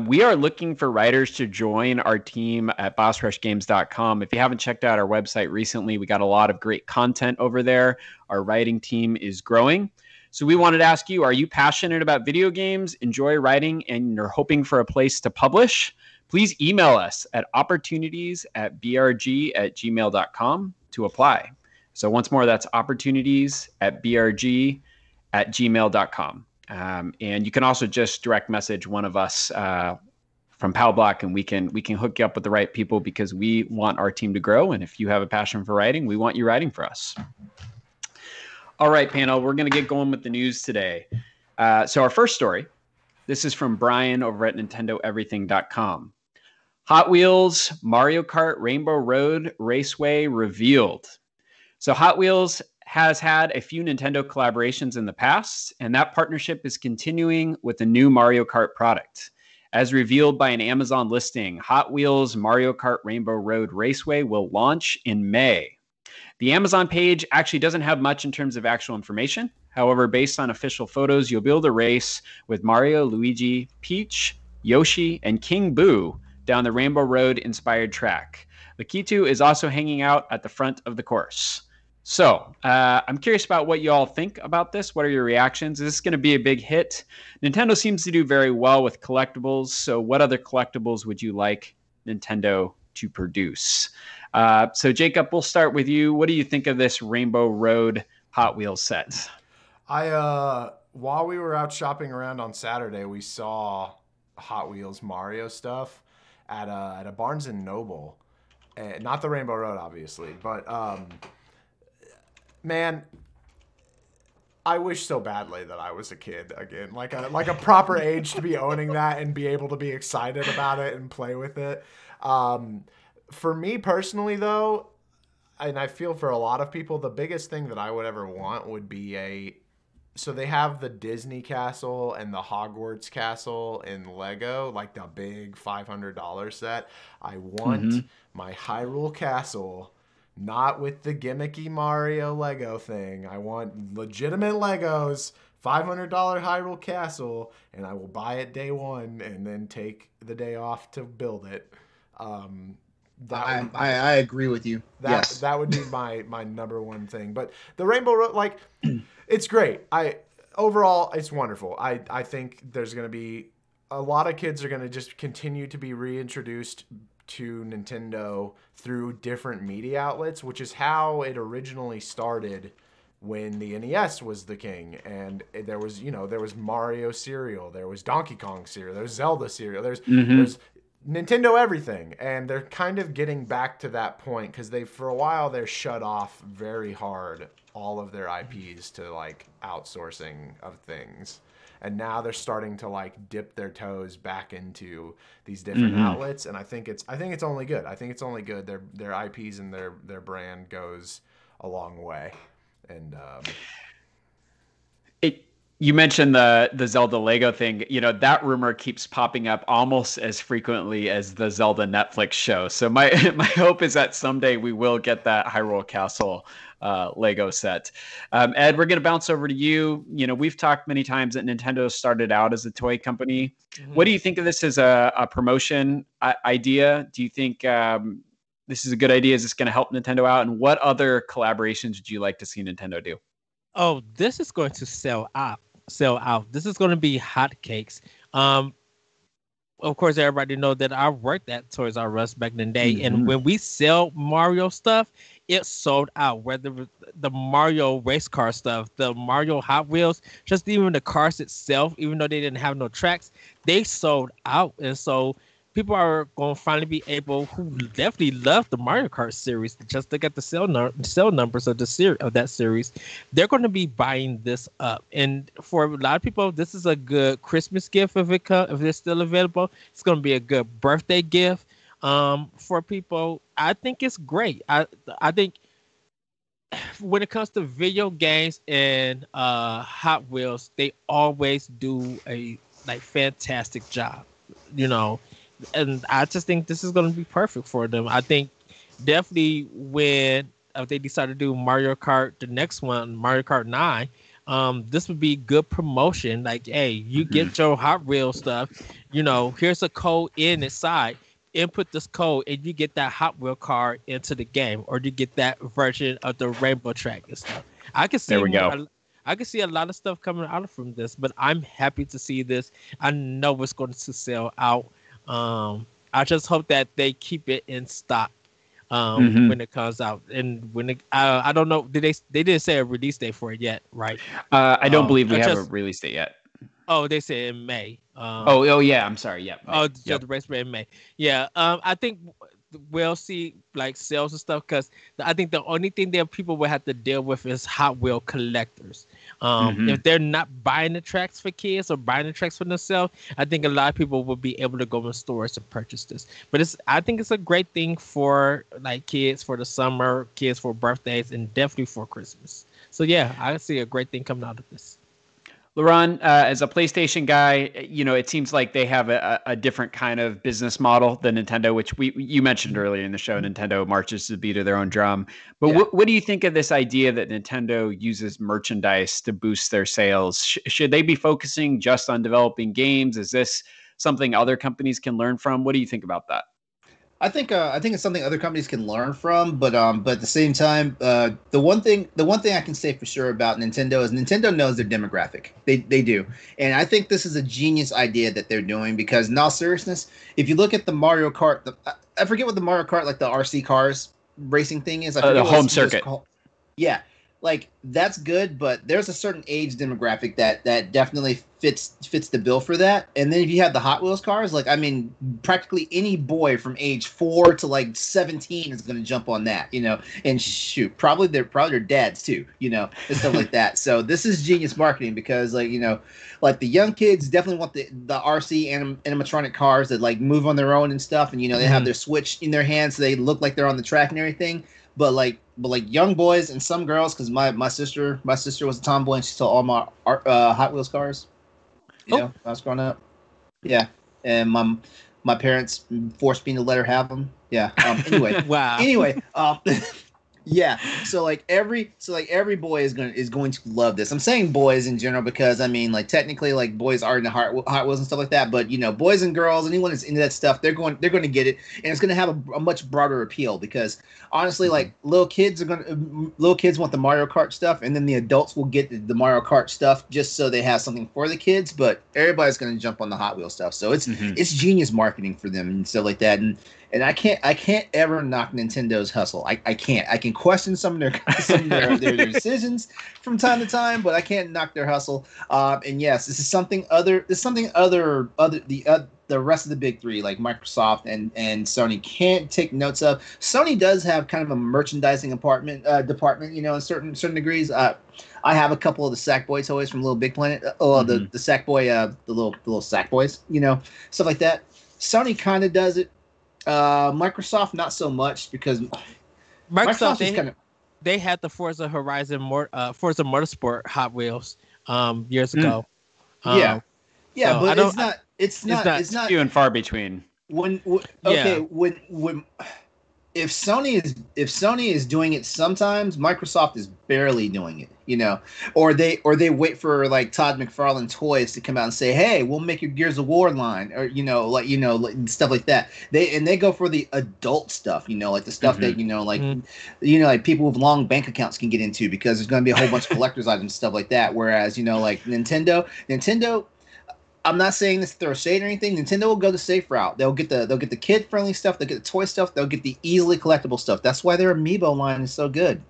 We are looking for writers to join our team at bossrushgames.com. If you haven't checked out our website recently, we got a lot of great content over there. Our writing team is growing. So we wanted to ask you, are you passionate about video games, enjoy writing, and you're hoping for a place to publish? Please email us at opportunities@brg@gmail.com to apply. So once more, that's opportunities@brg@gmail.com. And you can also just direct message one of us from Pablock, and we can hook you up with the right people, because we want our team to grow. And if you have a passion for writing, we want you writing for us. All right, panel, we're going to get going with the news today. So our first story, this is from Brian over at NintendoEverything.com. Hot Wheels Mario Kart Rainbow Road Raceway revealed. So Hot Wheels has had a few Nintendo collaborations in the past, and that partnership is continuing with a new Mario Kart product. As revealed by an Amazon listing, Hot Wheels Mario Kart Rainbow Road Raceway will launch in May. The Amazon page actually doesn't have much in terms of actual information. However, based on official photos, you'll be able to race with Mario, Luigi, Peach, Yoshi, and King Boo down the Rainbow Road inspired track. Lakitu is also hanging out at the front of the course. So I'm curious about what you all think about this. What are your reactions? Is this going to be a big hit? Nintendo seems to do very well with collectibles. So what other collectibles would you like Nintendo to produce? So Jacob, we'll start with you. What do you think of this Rainbow Road Hot Wheels set? While we were out shopping around on Saturday, we saw Hot Wheels Mario stuff at a Barnes and Noble. and not the Rainbow Road, obviously, but man, I wish so badly that I was a kid again, like a proper age to be owning that and be able to be excited about it and play with it. For me personally, though, and I feel for a lot of people, the biggest thing that I would ever want would be so they have the Disney Castle and the Hogwarts Castle in Lego, like the big $500 set. I want my Hyrule Castle, not with the gimmicky Mario Lego thing. I want legitimate Legos, $500 Hyrule Castle, and I will buy it day one and then take the day off to build it. I agree with you. Yes. That would be my number one thing. But the Rainbow Road, like, it's great. Overall, it's wonderful. I think there's going to be a lot of kids are going to just continue to be reintroduced to Nintendo through different media outlets, which is how it originally started when the NES was the king. And there was Mario cereal, there was Donkey Kong cereal, there's Zelda cereal, there's Nintendo everything, and they're kind of getting back to that point because for a while they're shut off very hard all of their IPs to like outsourcing of things, and now they're starting to like dip their toes back into these different outlets, and I think it's only good. I think it's only good. Their IPs and their brand goes a long way, and You mentioned the Zelda Lego thing. That rumor keeps popping up almost as frequently as the Zelda Netflix show. So my hope is that someday we will get that Hyrule Castle Lego set. Ed, we're going to bounce over to you. We've talked many times that Nintendo started out as a toy company. What do you think of this as a promotion idea? Do you think this is a good idea? Is this going to help Nintendo out? And what other collaborations would you like to see Nintendo do? Oh, this is going to sell out. This is going to be hotcakes. Of course, everybody know that I worked at Toys R Us back in the day, and when we sell Mario stuff, it sold out. Whether the Mario race car stuff, the Mario Hot Wheels, just even the cars itself, even though they didn't have no tracks, they sold out. And so people are going to finally be able, who definitely love the Mario Kart series, just to get the sale numbers of that series, they're going to be buying this up. And for a lot of people, this is a good Christmas gift if it's still available. It's going to be a good birthday gift for people. I think it's great. I think when it comes to video games and Hot Wheels, they always do a fantastic job. And I just think this is going to be perfect for them. I think definitely when they decide to do Mario Kart, the next one, Mario Kart 9, this would be good promotion. Like, hey, you get your Hot Wheels stuff, here's a code inside. Input this code and you get that Hot Wheel car into the game, or you get that version of the rainbow track and stuff. I can see I can see a lot of stuff coming out from this, but I'm happy to see this. I know it's going to sell out. I just hope that they keep it in stock when it comes out. And when I don't know, they didn't say a release date for it yet, right? I don't believe we have a release date yet. Oh, they said in May. Oh yeah, I'm sorry. Yeah. The race in May. Yeah. I think we'll see sales and stuff, because I think the only thing that people will have to deal with is Hot Wheel collectors. If they're not buying the tracks for kids or buying the tracks for themselves, I think a lot of people will be able to go in stores and purchase this. But I think it's a great thing for kids for the summer, kids for birthdays, and definitely for Christmas. So yeah, I see a great thing coming out of this. LeRon, as a PlayStation guy, it seems like they have a different kind of business model than Nintendo, which you mentioned earlier in the show. Nintendo marches to the beat of their own drum. But what do you think of this idea that Nintendo uses merchandise to boost their sales? Should they be focusing just on developing games? Is this something other companies can learn from? What do you think about that? I think it's something other companies can learn from, but at the same time, the one thing I can say for sure about Nintendo is Nintendo knows their demographic. They do, and I think this is a genius idea that they're doing, because in all seriousness, if you look at the Mario Kart, I forget what the Mario Kart, the RC cars racing thing is. I forget the home circuit. Yeah. like that's good, but there's a certain age demographic that definitely fits the bill for that. And then if you have the Hot Wheels cars, like I mean, practically any boy from age 4 to like 17 is going to jump on that, and shoot, probably their dads too, and stuff like that. So this is genius marketing because like like the young kids definitely want the RC animatronic cars that like move on their own and stuff, and they have their Switch in their hands, so they look like they're on the track and everything. But like young boys and some girls, because my sister was a tomboy and she saw all my Hot Wheels cars. When I was growing up. Yeah, and my parents forced me to let her have them. Yeah. Anyway. Wow. Anyway. Yeah. So every boy is going to love this. I'm saying boys in general because I mean like technically like boys are into Hot Wheels and stuff like that, but boys and girls, anyone that's into that stuff, they're going to get it, and it's going to have a much broader appeal because honestly, like little kids want the Mario Kart stuff, and then the adults will get the Mario Kart stuff just so they have something for the kids, but everybody's going to jump on the Hot Wheels stuff. So it's genius marketing for them and stuff like that. And I can't ever knock Nintendo's hustle. I can't. I can question some of their decisions from time to time, but I can't knock their hustle. And yes, this is something other. The rest of the big three like Microsoft and Sony can't take notes of. Sony does have kind of a merchandising department, in certain degrees. I have a couple of the Sackboy toys from Little Big Planet. The Sackboy, the little Sackboys, stuff like that. Sony kind of does it. Microsoft not so much because Microsoft they had the Forza Motorsport Hot Wheels years ago. But it's not few and far between. If Sony is doing it sometimes, Microsoft is barely doing it, or they wait for like Todd McFarlane Toys to come out and say, hey, we'll make your Gears of War line, or stuff like that. They go for the adult stuff, like the stuff that like people with long bank accounts can get into because there's going to be a whole bunch of collector's items, stuff like that. Whereas like Nintendo. I'm not saying this to throw shade or anything. Nintendo will go the safe route. They'll get the kid friendly stuff. They'll get the toy stuff. They'll get the easily collectible stuff. That's why their Amiibo line is so good.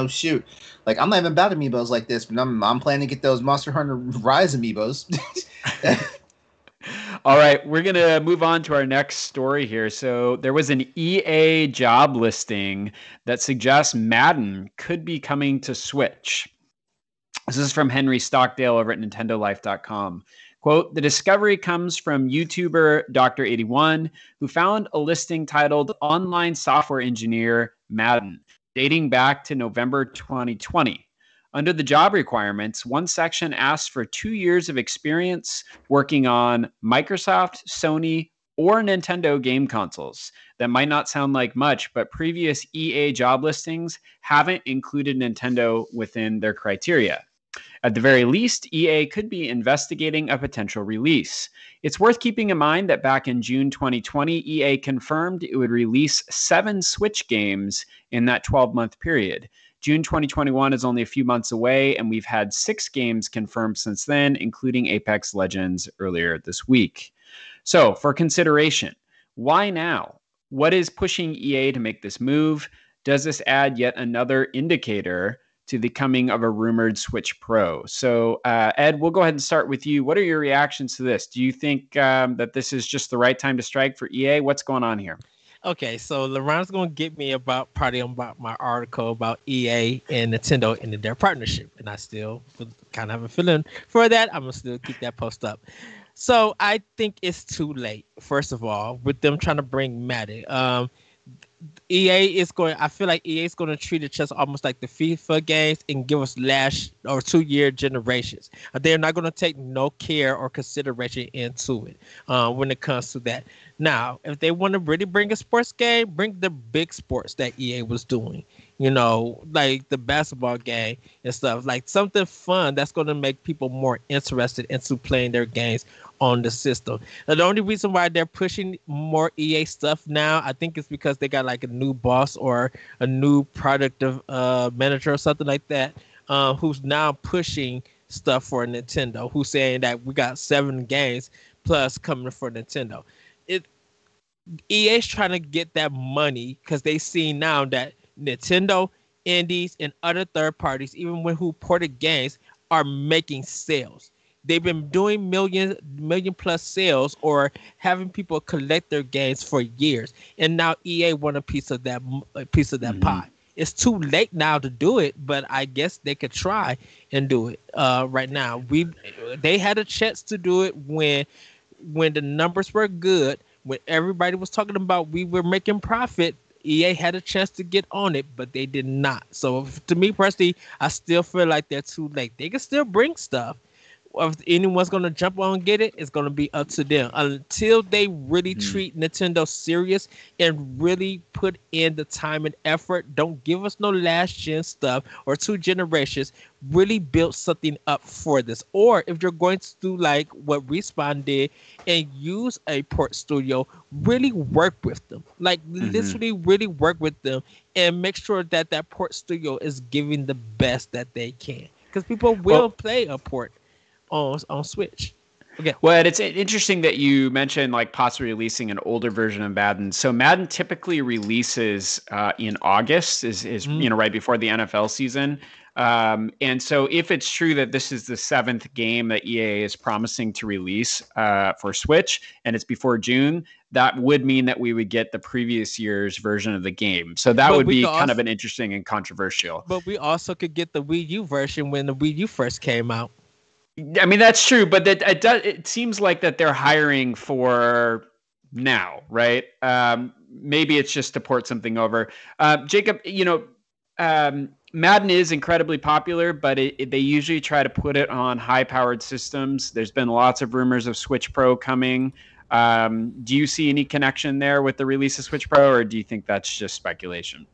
Shoot, like I'm not even about Amiibos like this, but I'm planning to get those Monster Hunter Rise Amiibos. All right, we're gonna move on to our next story here. So there was an EA job listing that suggests Madden could be coming to Switch. This is from Henry Stockdale over at NintendoLife.com. Quote, the discovery comes from YouTuber Dr.81, who found a listing titled Online Software Engineer Madden, dating back to November 2020. Under the job requirements, one section asks for 2 years of experience working on Microsoft, Sony, or Nintendo game consoles. That might not sound like much, but previous EA job listings haven't included Nintendo within their criteria. At the very least, EA could be investigating a potential release. It's worth keeping in mind that back in June 2020, EA confirmed it would release 7 Switch games in that 12-month period. June 2021 is only a few months away, and we've had 6 games confirmed since then, including Apex Legends earlier this week. So, for consideration, why now? What is pushing EA to make this move? Does this add yet another indicator to the coming of a rumored Switch Pro? So, Ed, we'll go ahead and start with you. What are your reactions to this? Do you think that this is just the right time to strike for EA? What's going on here? Okay, so LeRon's going to get me about my article about EA and Nintendo and their partnership. And I still kind of have a feeling for that. I'm going to still keep that post up. So I think it's too late, first of all, with them trying to bring Madden. I feel like EA is going to treat it just almost like the FIFA games and give us last or 2-year generations. They're not going to take no care or consideration into it when it comes to that. Now, if they want to really bring a sports game, bring the big sports that EA was doing, like the basketball game and stuff, like something fun that's going to make people more interested into playing their games on the system. Now, the only reason why they're pushing more EA stuff now, I think, is because they got like a new boss or a new product manager or something like that, who's now pushing stuff for Nintendo, who's saying that we got 7 games plus coming for Nintendo. EA's trying to get that money because they see now that Nintendo indies, and other third parties, even when who ported games, are making sales. They've been doing million plus sales or having people collect their games for years, and now EA want a piece of that pie. It's too late now to do it, but I guess they could try and do it right now. They had a chance to do it when the numbers were good, when everybody was talking about we were making profit. EA had a chance to get on it, but they did not. So to me personally, I still feel like they're too late. They can still bring stuff. If anyone's going to jump on and get it, it's going to be up to them. Until they really treat Nintendo serious and really put in the time and effort, don't give us no last gen stuff or 2 generations, really build something up for this. Or if you're going to do like what Respawn did and use a port studio, really work with them. Like literally really work with them and make sure that that port studio is giving the best that they can. Because people will play a port on Switch. Okay. Well, it's interesting that you mentioned like possibly releasing an older version of Madden. So Madden typically releases in August, is right before the NFL season. And so if it's true that this is the 7th game that EA is promising to release for Switch, and it's before June, that would mean that we would get the previous year's version of the game. So that would be kind of an interesting and controversial. But we also could get the Wii U version when the Wii U first came out. I mean, that's true, but it seems like that they're hiring for now, right? Maybe it's just to port something over. Jacob, Madden is incredibly popular, but they usually try to put it on high-powered systems. There's been lots of rumors of Switch Pro coming. Do you see any connection there with the release of Switch Pro, or do you think that's just speculation?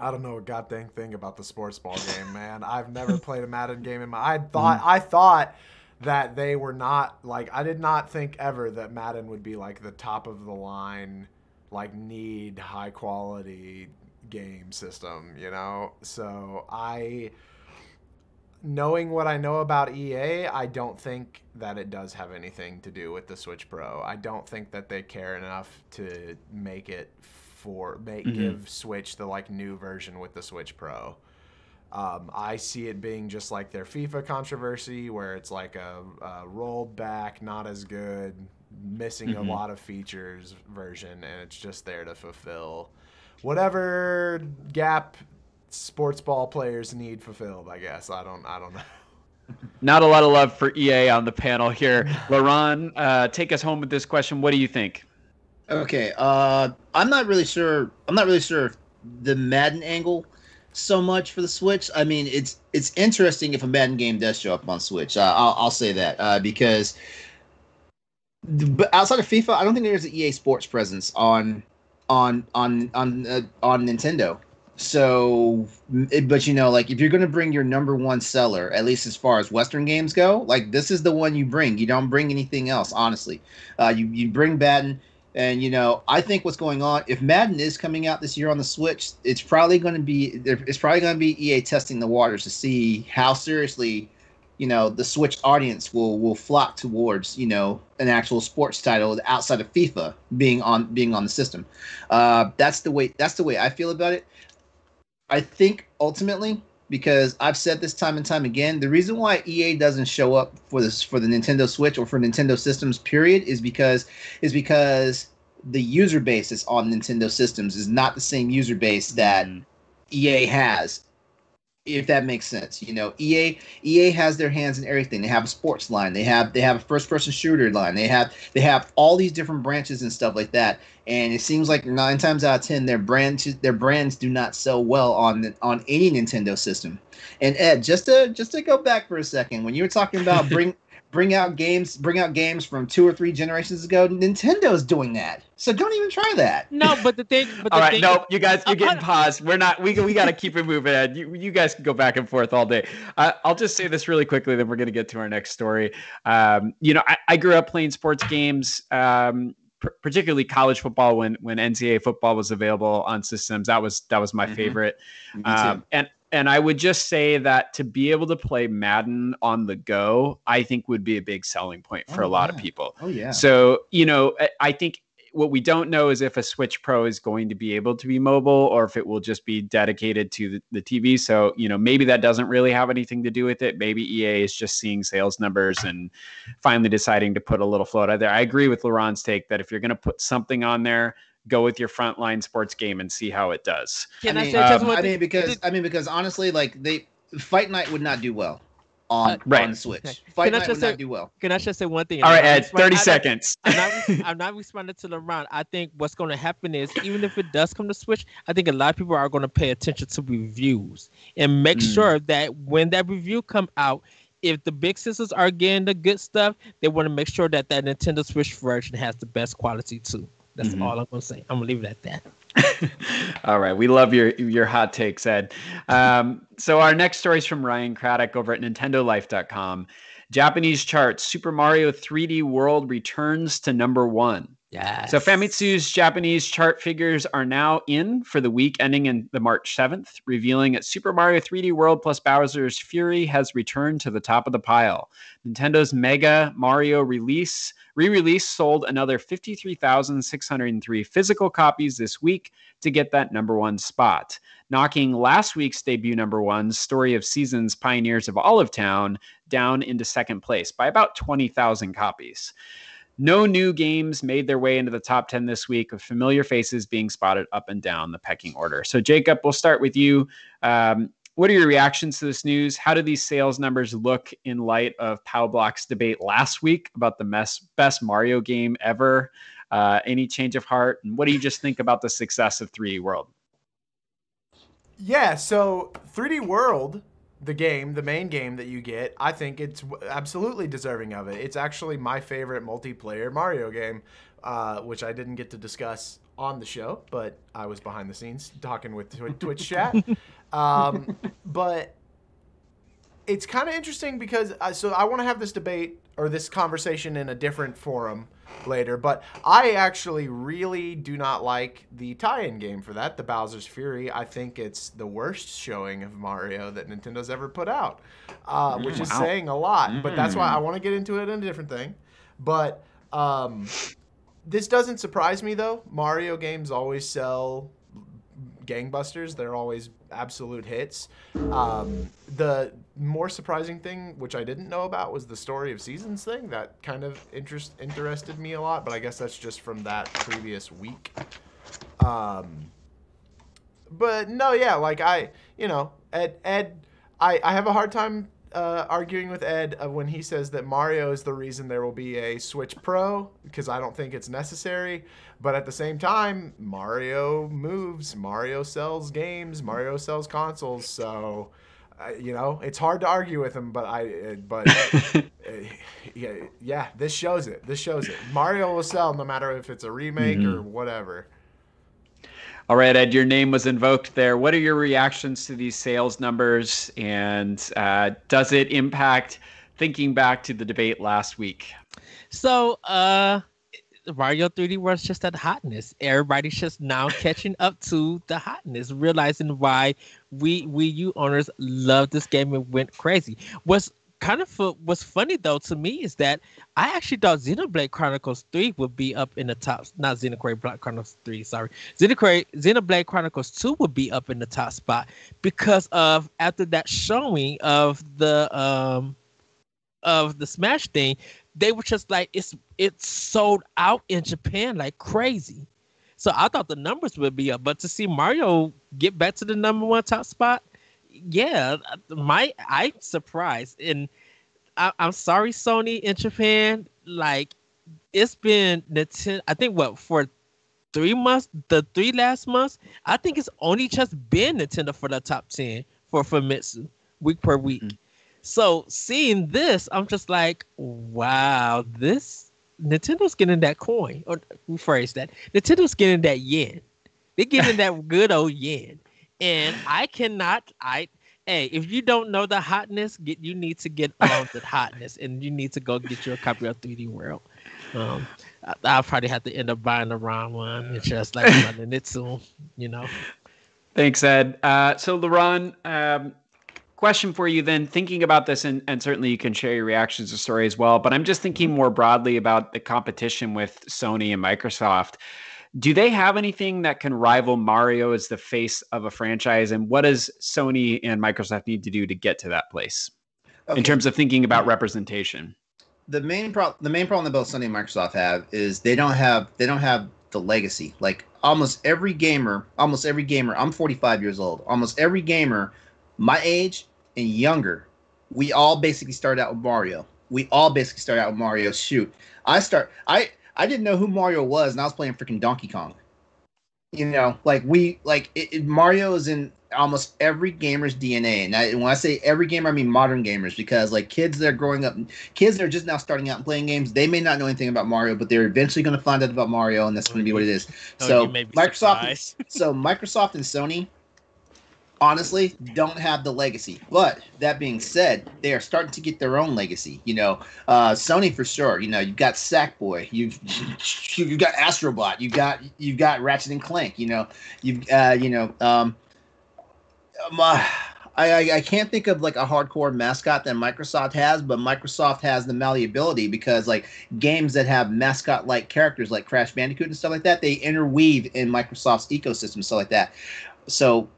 I don't know a goddamn thing about the sports ball game, man. I've never played a Madden game in my. I thought that they were not like. I did not think ever that Madden would be like the top of the line, like need high quality game system. So knowing what I know about EA, I don't think that it does have anything to do with the Switch Pro. I don't think that they care enough to make it. Give Switch the like new version with the Switch Pro. I see it being just like their FIFA controversy, where it's like a rolled back, not as good, missing a lot of features version, and it's just there to fulfill whatever gap sports ball players need fulfilled. I guess I don't know. Not a lot of love for EA on the panel here. LeRon, take us home with this question. What do you think? Okay, I'm not really sure if the Madden angle so much for the Switch. I mean, it's interesting if a Madden game does show up on Switch. I'll say that because, but outside of FIFA, I don't think there's an EA Sports presence on Nintendo. So, but like if you're gonna bring your number one seller, at least as far as Western games go, like this is the one you bring. You don't bring anything else, honestly. You bring Madden. And I think what's going on, if Madden is coming out this year on the Switch, it's probably going to be EA testing the waters to see how seriously, the Switch audience will flock towards, an actual sports title outside of FIFA being on the system. That's the way I feel about it. I think ultimately, because I've said this time and time again, the reason why EA doesn't show up for the Nintendo Switch or for Nintendo systems, period, is because the user base that's on Nintendo systems is not the same user base that EA has. If that makes sense, EA has their hands in everything. They have a sports line. They have a first-person shooter line. They have all these different branches and stuff like that. And it seems like 9 times out of 10, their brands do not sell well on any Nintendo system. And Ed, just to go back for a second, when you were talking about bring out games from 2 or 3 generations ago, Nintendo's doing that. So don't even try that. No, but the thing. All right, no, you guys, you're getting paused. We're not. We got to keep it moving. Ed. You guys can go back and forth all day. I'll just say this really quickly, then we're gonna get to our next story. I grew up playing sports games. Particularly college football when NCAA football was available on systems. That was my favorite. And I would just say that to be able to play Madden on the go, I think would be a big selling point for a lot of people. Oh yeah. So, I think what we don't know is if a Switch Pro is going to be able to be mobile or if it will just be dedicated to the TV. So, maybe that doesn't really have anything to do with it. Maybe EA is just seeing sales numbers and finally deciding to put a little float out there. I agree with LeRon's take that if you're going to put something on there, go with your frontline sports game and see how it does. Because honestly, like Fight Night would not do well on Switch. Fight Night would not do well. Can I just say one thing? All right, Ed, 30 seconds. I'm not responding to LeRon. I think what's going to happen is, even if it does come to Switch, I think a lot of people are going to pay attention to reviews and make sure that when that review come out, if the big sisters are getting the good stuff, they want to make sure that Nintendo Switch version has the best quality too. That's all I'm going to say. I'm going to leave it at that. All right. We love your hot takes, Ed. So our next story is from Ryan Craddock over at NintendoLife.com. Japanese charts, Super Mario 3D World returns to number 1. Yes. So Famitsu's Japanese chart figures are now in for the week ending in the March 7th, revealing that Super Mario 3D World plus Bowser's Fury has returned to the top of the pile. Nintendo's Mega Mario re-release sold another 53,603 physical copies this week to get that number 1 spot, knocking last week's debut number 1, Story of Seasons Pioneers of Olive Town, down into second place by about 20,000 copies. No new games made their way into the top 10 this week, with familiar faces being spotted up and down the pecking order. So, Jacob, we'll start with you. What are your reactions to this news? How do these sales numbers look in light of Powblock's debate last week about the best Mario game ever? Any change of heart? And what do you just think about the success of 3D World? Yeah, so 3D World, the main game that you get, I think it's absolutely deserving of it. It's actually my favorite multiplayer Mario game, which I didn't get to discuss on the show, but I was behind the scenes talking with Twitch chat. But it's kind of interesting because I want to have this debate or this conversation in a different forum later, but I actually really do not like the tie-in game for that, the Bowser's Fury. I think it's the worst showing of Mario that Nintendo's ever put out, which is saying a lot, but that's why I want to get into it in a different thing. But this doesn't surprise me, though. Mario games always sell gangbusters. They're always absolute hits. The more surprising thing, which I didn't know about, was the Story of Seasons thing. That kind of interested me a lot, but I guess that's just from that previous week. But no, yeah, like Ed, I have a hard time arguing with Ed when he says that Mario is the reason there will be a Switch Pro, because I don't think it's necessary. But at the same time, Mario moves, Mario sells games, Mario sells consoles. So, it's hard to argue with him. But yeah, this shows it. Mario will sell no matter if it's a remake or whatever. All right, Ed, your name was invoked there. What are your reactions to these sales numbers? And does it impact thinking back to the debate last week? So, Mario 3D World's just that hotness. Everybody's just now catching up to the hotness, realizing why Wii U owners love this game and went crazy. What's funny though to me is that I actually thought Xenoblade Chronicles 3 would be up in the top. Not Xenoblade Chronicles 3, sorry. Xenoblade Chronicles 2 would be up in the top spot because of after that showing of the Smash thing, they were just like it's sold out in Japan like crazy. So I thought the numbers would be up, but to see Mario get back to the number 1 top spot, yeah, I'm surprised. And I'm sorry, Sony in Japan. Like, it's been Nintendo, I think for 3 months, the 3 last months, I think it's only just been Nintendo for the top 10 for Famitsu week per week. So seeing this, I'm just like, wow, Nintendo's getting that coin, or rephrase that. Nintendo's getting that yen. They're getting that good old yen. And if you don't know the hotness, you need to get on the hotness, and you need to go get your copy of 3D World. I'll probably have to end up buying the wrong one. It's just like running it soon, Thanks, Ed. So LeRon, question for you then, thinking about this, and certainly you can share your reactions to the story as well, but I'm just thinking more broadly about the competition with Sony and Microsoft. Do they have anything that can rival Mario as the face of a franchise? And what does Sony and Microsoft need to do to get to that place in terms of thinking about representation? The main problem that both Sony and Microsoft have is they don't have the legacy. Like almost every gamer, I'm 45 years old. Almost every gamer my age and younger, we all basically started out with Mario. Shoot, I didn't know who Mario was, and I was playing freaking Donkey Kong. You know, Mario is in almost every gamer's DNA. And when I say every gamer, I mean modern gamers, because like kids that are growing up, kids that are just now starting out and playing games, they may not know anything about Mario, but they're eventually going to find out about Mario, and that's going to be what it is. So Microsoft and Sony honestly don't have the legacy. But that being said, they are starting to get their own legacy. You know, Sony for sure. You know, you've got Sackboy, you've got Astrobot, you've got Ratchet and Clank. You know, I can't think of like a hardcore mascot that Microsoft has, but Microsoft has the malleability, because like games that have mascot-like characters like Crash Bandicoot and stuff like that, they interweave in Microsoft's ecosystem, stuff like that. So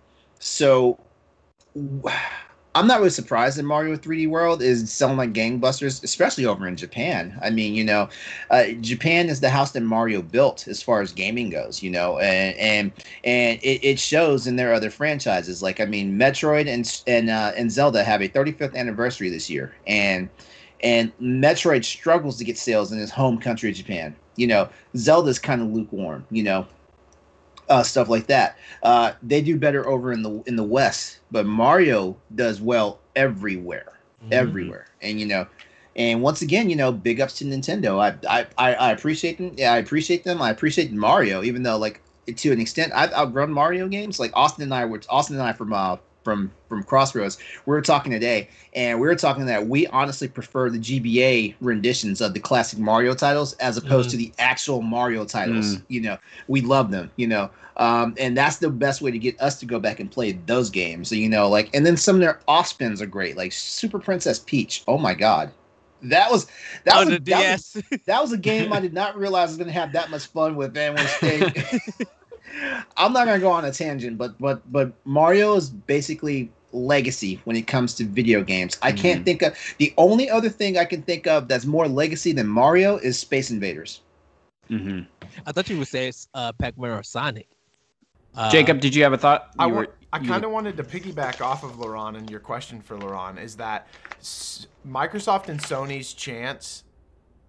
I'm not really surprised that Mario 3D World is selling like gangbusters, especially over in Japan. I mean, you know, Japan is the house that Mario built as far as gaming goes, you know, and it shows in their other franchises. Like, I mean, Metroid and Zelda have a 35th anniversary this year, and Metroid struggles to get sales in his home country of Japan. You know, Zelda's kind of lukewarm, you know. Stuff like that. They do better over in the West, but Mario does well everywhere. And you know, and once again, you know, big ups to Nintendo. I appreciate them. Yeah, I appreciate them. I appreciate Mario, even though like to an extent I've outgrown Mario games. Like Austin and I from Crossroads, we were talking today, and we were talking that we honestly prefer the GBA renditions of the classic Mario titles as opposed to the actual Mario titles. You know, we love them, you know, and that's the best way to get us to go back and play those games. So, you know, like, and then some of their off-spins are great, like Super Princess Peach. Oh my God. That was a game I did not realize I was going to have that much fun with, man. I'm not gonna go on a tangent, but Mario is basically legacy when it comes to video games. I can't think of the only other thing I can think of that's more legacy than Mario is Space Invaders. I thought you would say Pac-Man or Sonic. Jacob, did you have a thought? I kind of wanted to piggyback off of LeRon, and your question for LeRon is that Microsoft and Sony's chance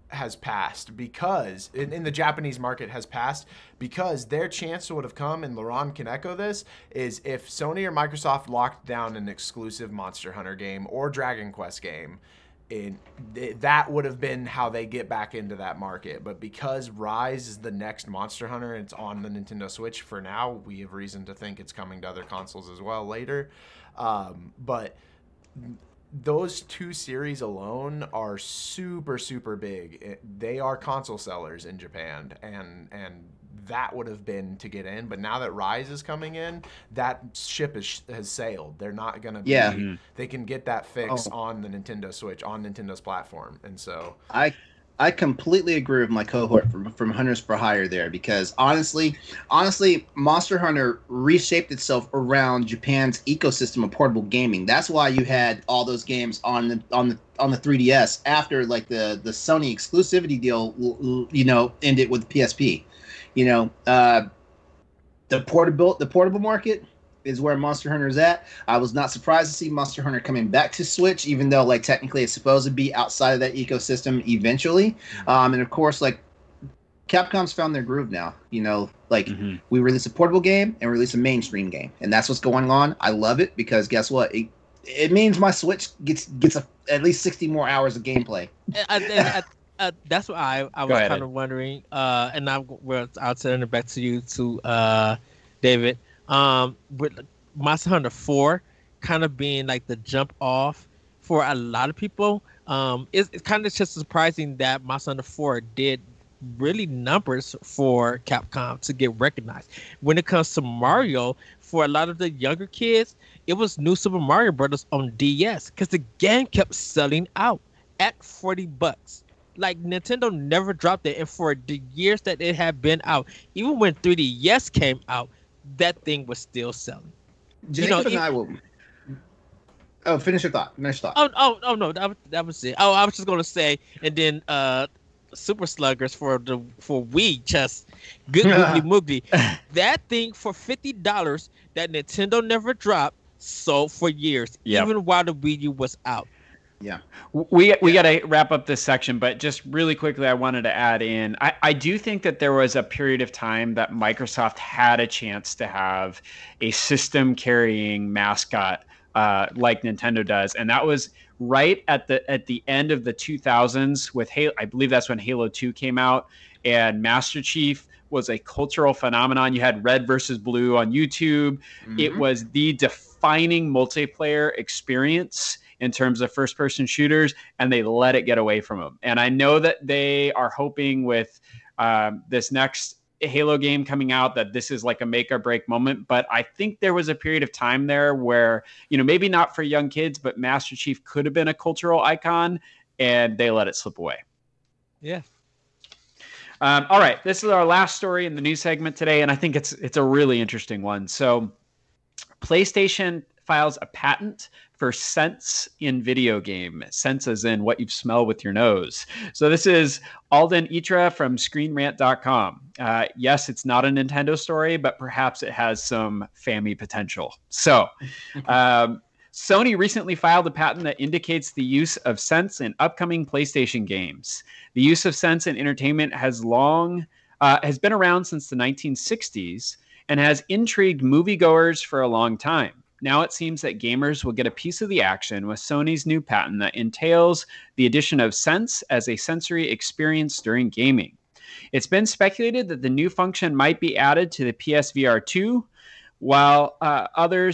has passed, because in the Japanese market has passed, because their chance would have come, and LeRon can echo this, is if Sony or Microsoft locked down an exclusive Monster Hunter game or Dragon Quest game, that would have been how they get back into that market. But because Rise is the next Monster Hunter and it's on the Nintendo Switch for now, we have reason to think it's coming to other consoles as well later. But those two series alone are super, super big. They are console sellers in Japan, and that would have been to get in. But now that Rise is coming in, that ship has sailed. They're not going to be... They can get that fix on the Nintendo Switch, on Nintendo's platform. And so... I completely agree with my cohort from Hunters for Hire there, because honestly, Monster Hunter reshaped itself around Japan's ecosystem of portable gaming. That's why you had all those games on the 3DS after like the Sony exclusivity deal, you know, ended with PSP. You know, the portable market is where Monster Hunter is at. I was not surprised to see Monster Hunter coming back to Switch, even though like technically it's supposed to be outside of that ecosystem eventually. And of course, like Capcom's found their groove now. You know, like we release a portable game and release a mainstream game, and that's what's going on. I love it, because guess what? It means my Switch gets at least 60 more hours of gameplay. That's what I was kind of wondering. And I'll turn it back to you, David. With Monster Hunter 4 kind of being like the jump off for a lot of people, it's kind of just surprising that Monster Hunter 4 did really numbers for Capcom to get recognized. When it comes to Mario, for a lot of the younger kids, it was New Super Mario Brothers on DS because the game kept selling out at $40. Like Nintendo never dropped it, and for the years that it had been out, even when 3DS came out, that thing was still selling. Jacob and I will. Oh, finish your thought. Oh no, that was it. Oh, I was just gonna say, and then Super Sluggers for Wii, just good moogly. That thing for $50 that Nintendo never dropped, sold for years, even while the Wii U was out. Yeah, we got to wrap up this section, but just really quickly, I wanted to add in. I do think that there was a period of time that Microsoft had a chance to have a system carrying mascot like Nintendo does, and that was right at the end of the 2000s with Halo. I believe that's when Halo 2 came out, and Master Chief was a cultural phenomenon. You had Red versus Blue on YouTube. Mm-hmm. It was the defining multiplayer experience in terms of first-person shooters, and they let it get away from them. And I know that they are hoping with this next Halo game coming out that this is like a make or break moment, but I think there was a period of time there where, maybe not for young kids, but Master Chief could have been a cultural icon, and they let it slip away. Yeah. All right, this is our last story in the news segment today, and I think it's a really interesting one. So PlayStation files a patent for sense in video game. Sense as in what you smell with your nose. So this is Alden Itra from ScreenRant.com. Yes, it's not a Nintendo story, but perhaps it has some family potential. So Sony recently filed a patent that indicates the use of sense in upcoming PlayStation games. The use of sense in entertainment has been around since the 1960s and has intrigued moviegoers for a long time. Now it seems that gamers will get a piece of the action with Sony's new patent that entails the addition of sense as a sensory experience during gaming. It's been speculated that the new function might be added to the PSVR 2, while other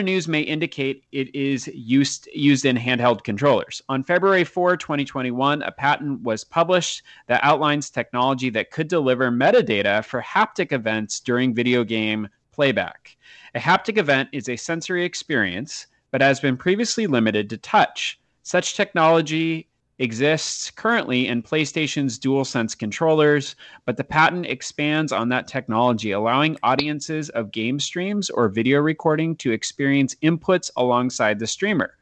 news may indicate it is used in handheld controllers. On February 4, 2021, a patent was published that outlines technology that could deliver metadata for haptic events during video game playback. A haptic event is a sensory experience, but has been previously limited to touch. Such technology exists currently in PlayStation's DualSense controllers, but the patent expands on that technology, allowing audiences of game streams or video recording to experience inputs alongside the streamer.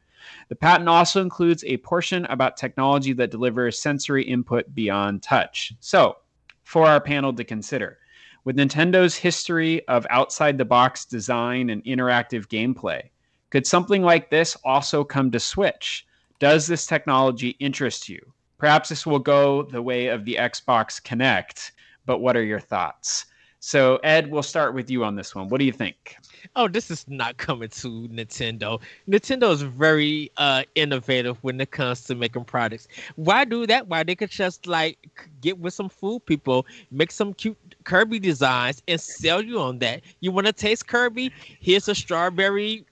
The patent also includes a portion about technology that delivers sensory input beyond touch. So, for our panel to consider, with Nintendo's history of outside-the-box design and interactive gameplay, could something like this also come to Switch? Does this technology interest you? Perhaps this will go the way of the Xbox Kinect, but what are your thoughts? So, Ed, we'll start with you on this one. What do you think? Oh, this is not coming to Nintendo. Nintendo is very innovative when it comes to making products. Why do that? Why they could just get with some food people, make some cute Kirby designs and sell you on that. You want to taste Kirby? Here's a strawberry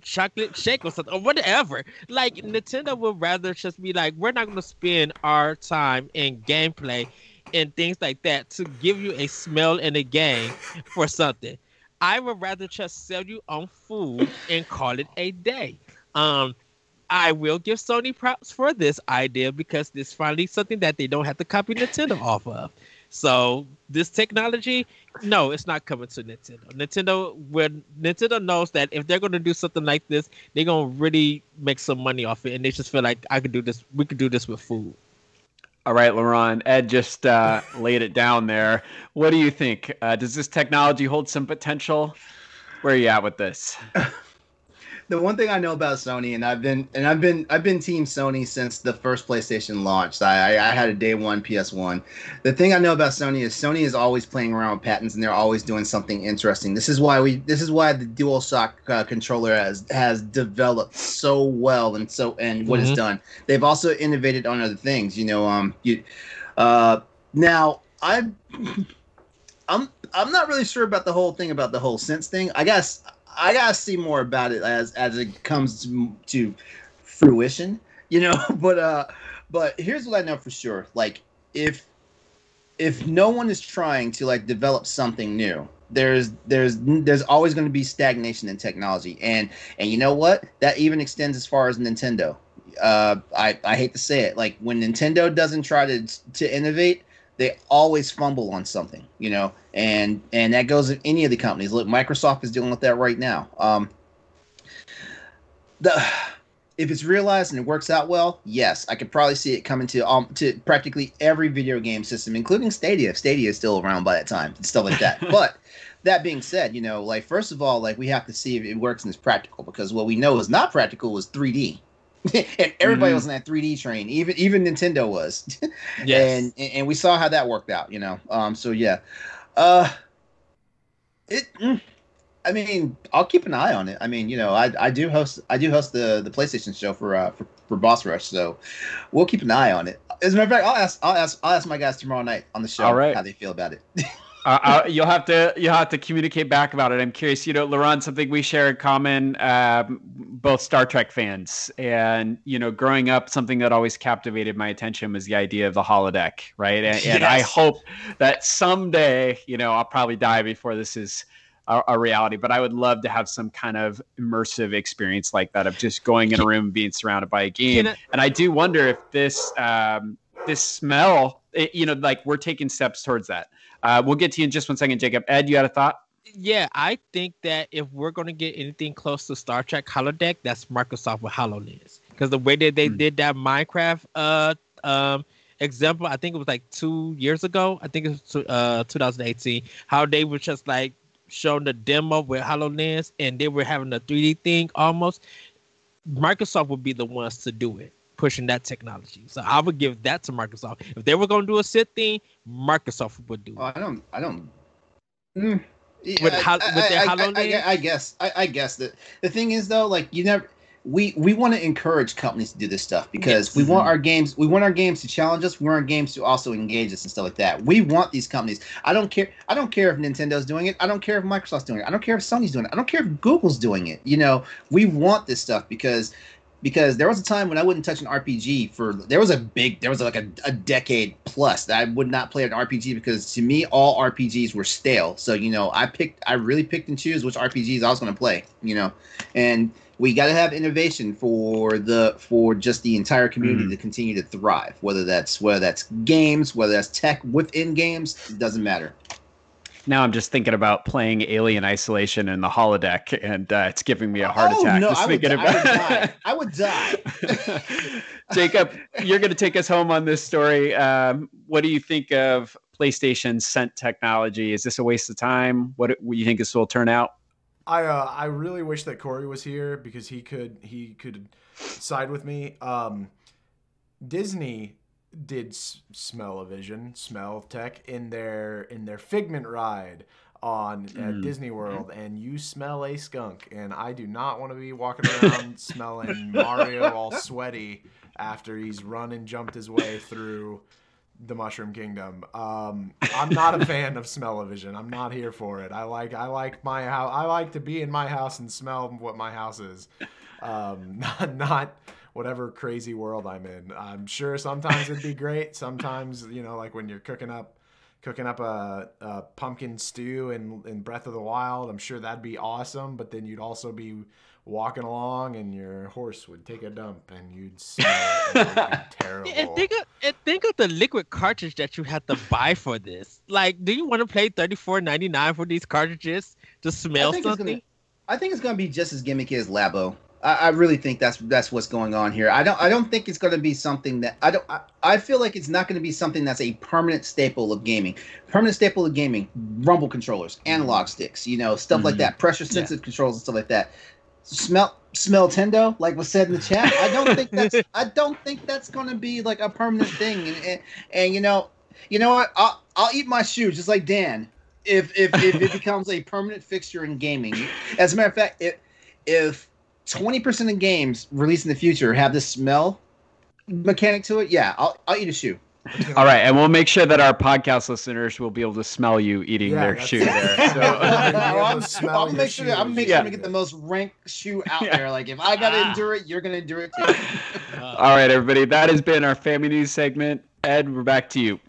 chocolate shake or something or whatever. Nintendo would rather just be we're not going to spend our time in gameplay and things like that to give you a smell in a game for something. I would rather just sell you on food and call it a day. I will give Sony props for this idea because it's finally something that they don't have to copy Nintendo off of. So this technology, no, it's not coming to Nintendo. Nintendo knows that if they're going to do something like this, they're going to really make some money off it, and they just feel like I could do this. We could do this with food. All right, LeRon. Ed just laid it down there. What do you think? Does this technology hold some potential? Where are you at with this? The one thing I know about Sony, and I've been Team Sony since the first PlayStation launched. I had a day one PS1. The thing I know about Sony is always playing around with patents, and they're always doing something interesting. This is why the DualShock controller has developed so well and what it's done. They've also innovated on other things. Now I'm not really sure about the whole thing about the whole sense thing. I guess I gotta see more about it as it comes to fruition, But But here's what I know for sure: like if no one is trying to like develop something new, there's always going to be stagnation in technology, and you know what? That even extends as far as Nintendo. I hate to say it, like when Nintendo doesn't try to innovate, they always fumble on something, you know, and that goes in any of the companies. Look, Microsoft is dealing with that right now. If it's realized and it works out well, yes, I could probably see it coming to practically every video game system, including Stadia. If Stadia is still around by that time and stuff like that. But that being said, you know, like first of all, like we have to see if it works and it's practical, because what we know is not practical is 3D. And everybody was on that 3D train. Even Nintendo was. Yes. And we saw how that worked out, you know. So yeah. I mean, I'll keep an eye on it. I mean, you know, I do host the PlayStation show for Boss Rush, so we'll keep an eye on it. As a matter of fact, I'll ask my guys tomorrow night on the show how they feel about it. You'll have to communicate back about it. I'm curious. You know, LeRon, something we share in common, both Star Trek fans, and you know, growing up, something that always captivated my attention was the idea of the holodeck, right? And I hope that someday, you know, I'll probably die before this is a reality, but I would love to have some kind of immersive experience like that of just going in a room, being surrounded by a game. And I do wonder if this smell, you know, like we're taking steps towards that. We'll get to you in just 1 second, Jacob. Ed, you had a thought? Yeah, I think that if we're going to get anything close to Star Trek holodeck, that's Microsoft with HoloLens. Because the way that they did that Minecraft example, I think it was like 2 years ago. I think it was 2018. How they were just like showing the demo with HoloLens and they were having a 3D thing almost. Microsoft would be the ones to do it, pushing that technology. So I would give that to Microsoft. If they were going to do a sit thing, Microsoft would do it. I don't. With their HoloLens? I guess that the thing is though, like we want to encourage companies to do this stuff because we want our games to challenge us. We want our games to also engage us and stuff like that. We want these companies. I don't care if Nintendo's doing it. I don't care if Microsoft's doing it. I don't care if Sony's doing it. I don't care if Google's doing it. You know, we want this stuff because there was a time when I wouldn't touch an RPG there was like a decade plus that I would not play an RPG because to me all RPGs were stale. So, you know, I really picked and choose which RPGs I was going to play, you know. And we got to have innovation for just the entire community to continue to thrive, whether that's games, whether that's tech within games, it doesn't matter. Now I'm just thinking about playing Alien Isolation in the holodeck, and it's giving me a heart attack. No, I would die. Jacob, you're going to take us home on this story. What do you think of PlayStation's Scent technology? Is this a waste of time? What do you think this will turn out? I really wish that Corey was here because he could side with me. Disney did smell-o-vision, smell tech in their Figment ride at Disney World, and you smell a skunk, and I do not want to be walking around smelling Mario all sweaty after he's run and jumped his way through the Mushroom Kingdom. I'm not a fan of smell-o-vision. I'm not here for it. I like my house. I like to be in my house and smell what my house is. Not whatever crazy world I'm in. I'm sure sometimes it'd be great. Sometimes, you know, like when you're cooking up a pumpkin stew in Breath of the Wild, I'm sure that'd be awesome. But then you'd also be walking along and your horse would take a dump and you'd smell it and it would be terrible. And think of the liquid cartridge that you have to buy for this. Like, do you want to pay $34.99 for these cartridges to smell something? I think it's gonna be just as gimmicky as Labo. I really think that's what's going on here. I don't think it's going to be something that I feel like it's not going to be something that's a permanent staple of gaming. Permanent staple of gaming, rumble controllers, analog sticks, you know, stuff like that, pressure sensitive controls and stuff like that. Smell Tendo, like was said in the chat. I don't think that's going to be like a permanent thing. And you know what? I'll eat my shoe just like Dan if it becomes a permanent fixture in gaming. As a matter of fact, if 20% of games released in the future have this smell mechanic to it, yeah, I'll eat a shoe. All right, and we'll make sure that our podcast listeners will be able to smell you eating their shoe there. So. I'll make sure to get the most rank shoe out there. Like if I gotta endure it, you're gonna endure it too. All right, everybody. That has been our family news segment. Ed, we're back to you.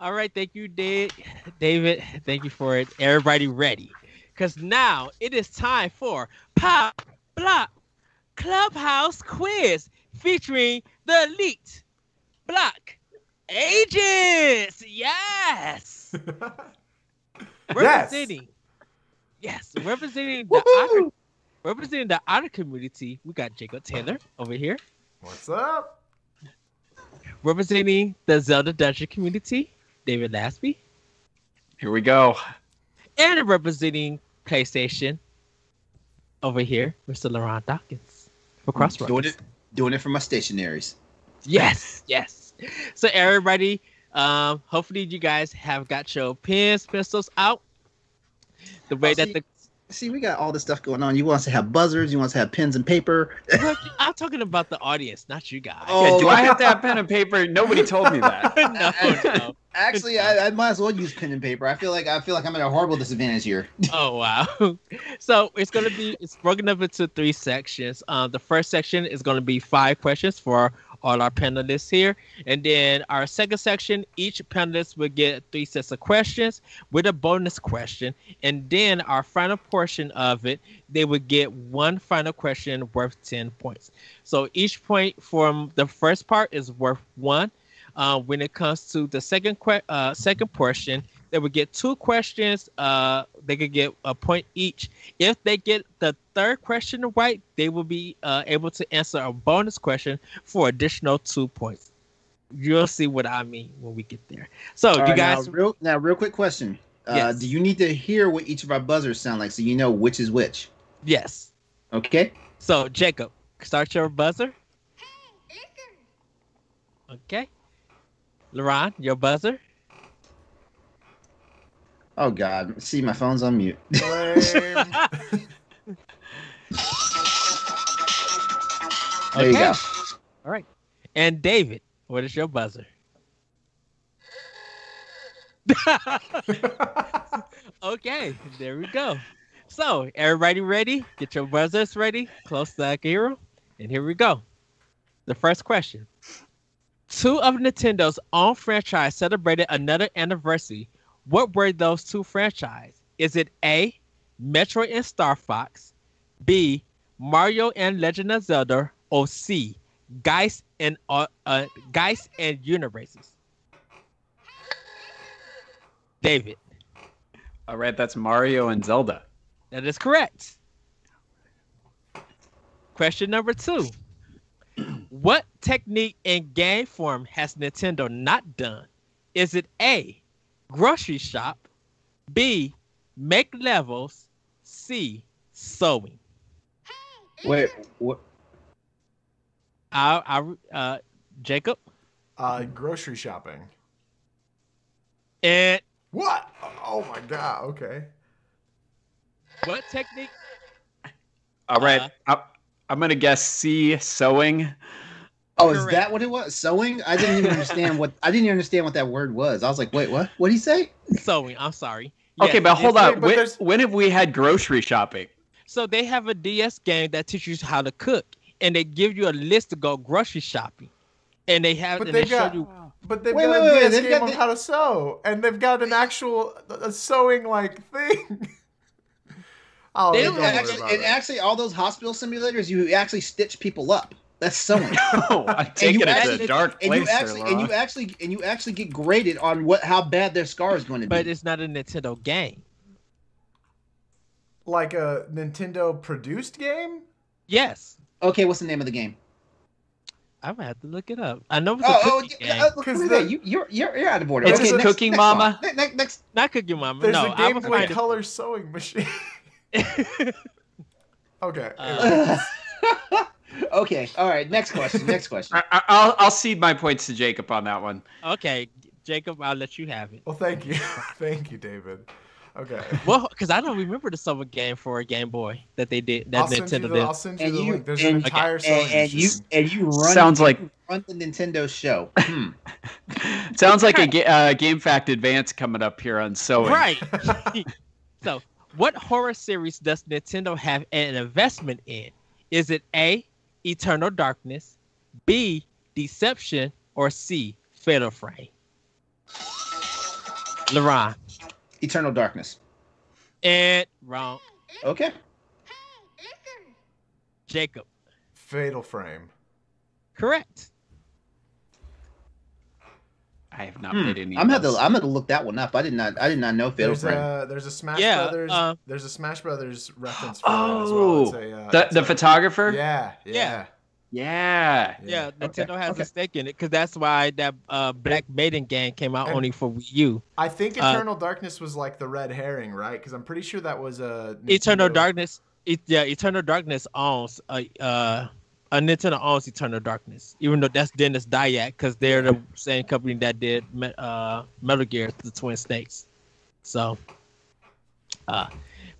All right, thank you, David. Thank you for it. Everybody ready? Because now it is time for Pop Block Clubhouse Quiz featuring the Elite Block Agents. Yes. Representing the honor community, we got Jacob Taylor over here. What's up? Representing the Zelda Dungeon community, David Laspy. Here we go. And representing PlayStation over here, Mr. LeRon Dawkins for Crossroads. Doing it for my stationaries. Yes. So everybody, hopefully you guys have got your pens, pencils out. The way See, we got all this stuff going on. You want us to have buzzers. You want us to have pens and paper. I'm talking about the audience, not you guys. Oh, do I have to have pen and paper? Nobody told me that. No. Actually, I might as well use pen and paper. I feel like I'm at a horrible disadvantage here. Oh wow! So it's broken up into 3 sections. The first section is going to be 5 questions for all our panelists here, and then our second section, each panelist will get 3 sets of questions with a bonus question, and then our final portion of it, they would get 1 final question worth 10 points. So each point from the first part is worth 1. When it comes to the second portion, they would get 2 questions. They could get a point each. If they get the third question right, they will be able to answer a bonus question for additional 2 points. You'll see what I mean when we get there. So, all you guys. Now, real quick question. Yes. Do you need to hear what each of our buzzers sound like so you know which is which? Yes. Okay. So, Jacob, start your buzzer. Okay. LeRon, your buzzer. Oh God! See, my phone's on mute. There you go. All right. And David, what is your buzzer? Okay, there we go. So, everybody ready? Get your buzzers ready. Close the hero. And here we go. The first question. 2 of Nintendo's own franchise celebrated another anniversary. What were those 2 franchises? Is it A, Metroid and Star Fox, B, Mario and Legend of Zelda, or C, Geist and Uniraces? David. All right, that's Mario and Zelda. That is correct. Question number 2. What technique in game form has Nintendo not done? Is it A, grocery shop, B, make levels, C, sewing? Wait, what? Jacob? Grocery shopping. And what? Oh my God. Okay. what technique? All right. I'm going to guess C, sewing. Oh, correct. Is that what it was? Sewing? I didn't even understand what that word was. I was like, wait, what? What did he say? Sewing. I'm sorry. Okay, but hold on. When have we had grocery shopping? So they have a DS game that teaches you how to cook, and they give you a list to go grocery shopping, and they have. But and they show you. But they've got a DS game on how to sew, and they've got an actual sewing like thing. Oh, they don't actually, all those hospital simulators, you actually stitch people up. That's sewing. Oh, I take it as a dark place. And you actually get graded on how bad their scar is going to be. But it's not a Nintendo game. Like a Nintendo produced game? Yes. Okay, what's the name of the game? I'm gonna have to look it up. I know it's a cooking game. You're out of order. It's okay, Cooking Mama. Next. Not Cooking Mama. There's no, a Game Boy Color sewing machine. Okay. Okay. All right. Next question. I'll cede my points to Jacob on that one. Okay, Jacob, I'll let you have it. Well, thank you. Thank you, David. Okay. Well, because I don't remember the summer game for a Game Boy that they did. That Nintendo did. I'll send you the link. There's an entire sewing machine. You run. Sounds like run the Nintendo show. Sounds like a Game Fact Advance coming up here on sewing. Right. So, what horror series does Nintendo have an investment in? Is it A, Eternal Darkness, B, Deception, or C, Fatal Frame? LeRon. Eternal Darkness. And wrong. Okay. Jacob. Fatal Frame. Correct. I have not played any. I'm gonna look that one up. I did not know Fatal Frame. There's a Smash Brothers. There's a Smash Brothers reference for it as well. The photographer. Yeah. Nintendo has a stake in it because that's why that Black Maiden game came out only for Wii U. I think Eternal Darkness was like the red herring, right? Because I'm pretty sure that was a Eternal Darkness. Eternal Darkness owns Nintendo owns Eternal Darkness, even though that's Dennis Dyack, because they're the same company that did Metal Gear, the Twin Snakes. So,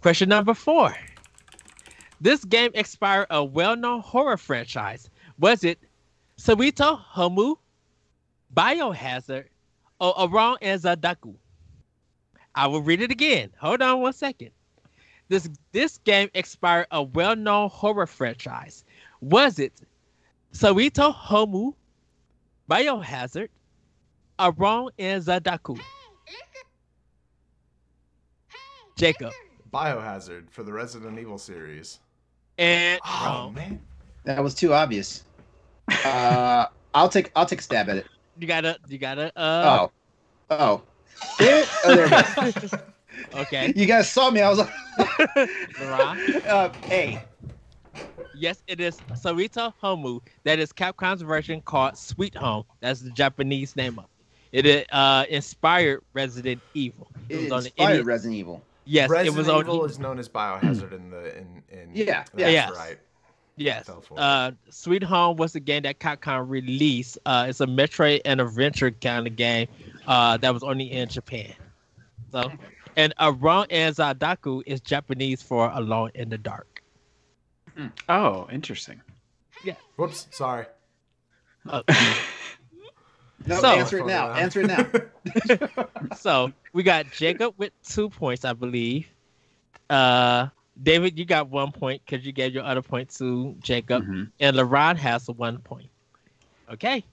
question number 4. This game inspired a well-known horror franchise. Was it Suito Homu, Biohazard, or Aron and Zadaku? I will read it again. Hold on one second. This game inspired a well-known horror franchise. Was it Suito Homu, Biohazard, Aron and Zadaku? Jacob. Biohazard for the Resident Evil series. And man, that was too obvious. I'll take a stab at it. You gotta. Oh. Oh, there it goes. Okay. You guys saw me. I was like, LeRon? A. Yes, it is Suito Homu. That is Capcom's version called Sweet Home. That's the Japanese name of it. It inspired Resident Evil. It inspired Resident Evil. Yes, Resident it was on. Evil is known as Biohazard Yeah. That's right. Yes. Sweet Home was a game that Capcom released. It's a Metroid and adventure kind of game that was only in Japan. So, and Aron and Zadaku is Japanese for Alone in the Dark. Oh, interesting. Yeah. Whoops, sorry. No, answer it now. Answer it now. So we got Jacob with 2 points, I believe. David, you got 1 point because you gave your other point to Jacob. Mm-hmm. And LeRon has 1 point. Okay.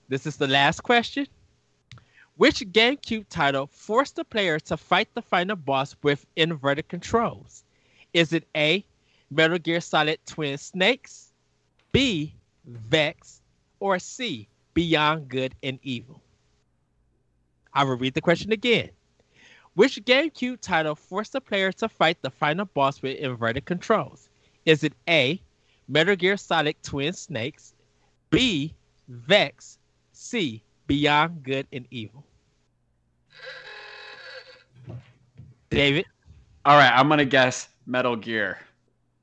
This is the last question. Which GameCube title forced the player to fight the final boss with inverted controls? Is it A, Metal Gear Solid Twin Snakes, B, Vex, or C, Beyond Good and Evil? I will read the question again. Which GameCube title forced the player to fight the final boss with inverted controls? Is it A, Metal Gear Solid Twin Snakes, B, Vex, C, Beyond Good and Evil? David? All right, I'm going to guess Metal Gear.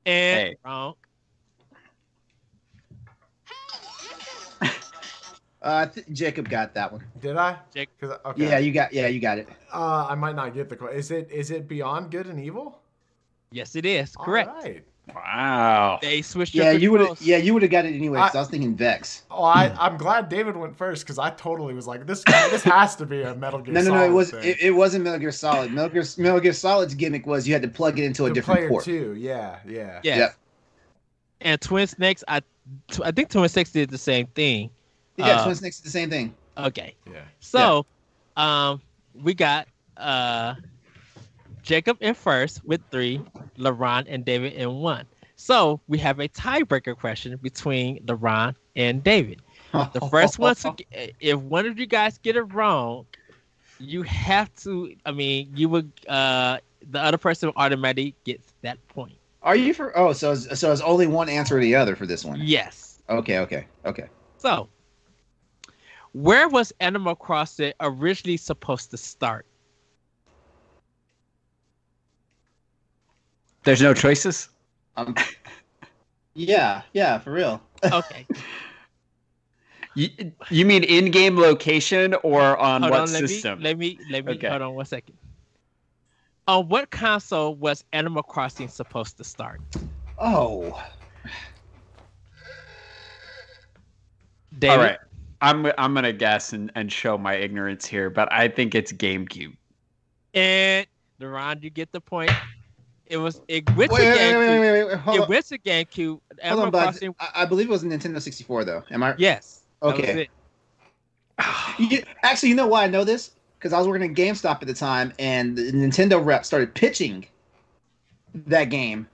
And wrong. Jacob got that one. Did I? Jacob. Okay. Yeah, you got it. I might not get the question. Is it Beyond Good and Evil? Yes, it is. Correct. All right. Wow. They switched. You would have got it anyway. Because I was thinking Vex. Oh, I'm glad David went first because I totally was like, this has to be a Metal Gear. No. Solid It wasn't Metal Gear Solid. Metal Gear Solid's gimmick was you had to plug it into a different port. Too. Yeah. Yes. And Twin Snakes, I think Twin Snakes did the same thing. Yeah, Twin Snakes did the same thing. Okay. Yeah. So, we got Jacob in first with 3, LeRon and David in 1. So we have a tiebreaker question between LeRon and David. The first one, if one of you guys get it wrong, you have to. I mean, you would. The other person automatically gets that point. Are you for? Oh, so it's only one answer or the other for this one. Yes. Okay. So, where was Animal Crossing originally supposed to start? There's no choices? Yeah, for real. Okay. You mean in-game location or on what system? Let me hold on 1 second. On what console was Animal Crossing supposed to start? Oh. David? All right. I'm gonna guess and show my ignorance here, but I think it's GameCube. And LeRon, you get the point. It went to GameCube. It went to GameCube. Hold on, but I believe it was a Nintendo 64 though. Am I? Yes. Okay. Actually, you know why I know this? Because I was working at GameStop at the time, and the Nintendo rep started pitching that game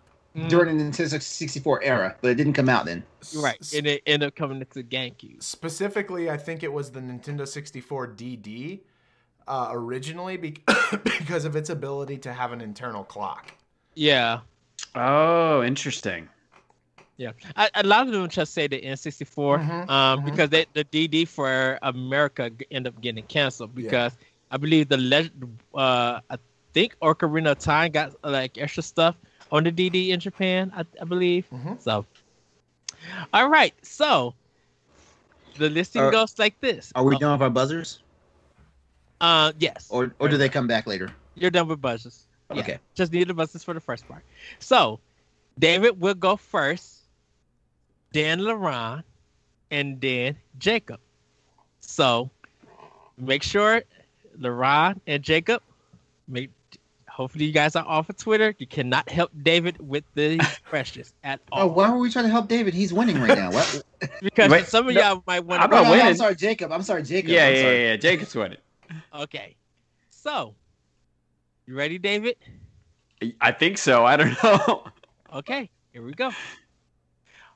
during the Nintendo 64 era, but it didn't come out then. Right, and it ended up coming into GameCube. Specifically, I think it was the Nintendo 64 DD originally because of its ability to have an internal clock. Yeah. Oh, interesting. Yeah, a lot of them just say the N64 because the DD for America ended up getting canceled because I believe I think Ocarina of Time got like extra stuff on the DD in Japan. I believe so. All right, so the listing goes like this. Are we done with our buzzers? Yes. Or do they come back later? You're done with buzzers. Yeah. Okay. Just need the buzzers for the first part. So David will go first, then LeRon, and then Jacob. So make sure LeRon and Jacob, hopefully you guys are off of Twitter. You cannot help David with the questions at all. Oh, why are we trying to help David? He's winning right now. What? Because some of y'all might want to. I'm sorry, Jacob. Yeah. Jacob's winning. Okay. So, you ready, David? I think so. I don't know. Okay, here we go.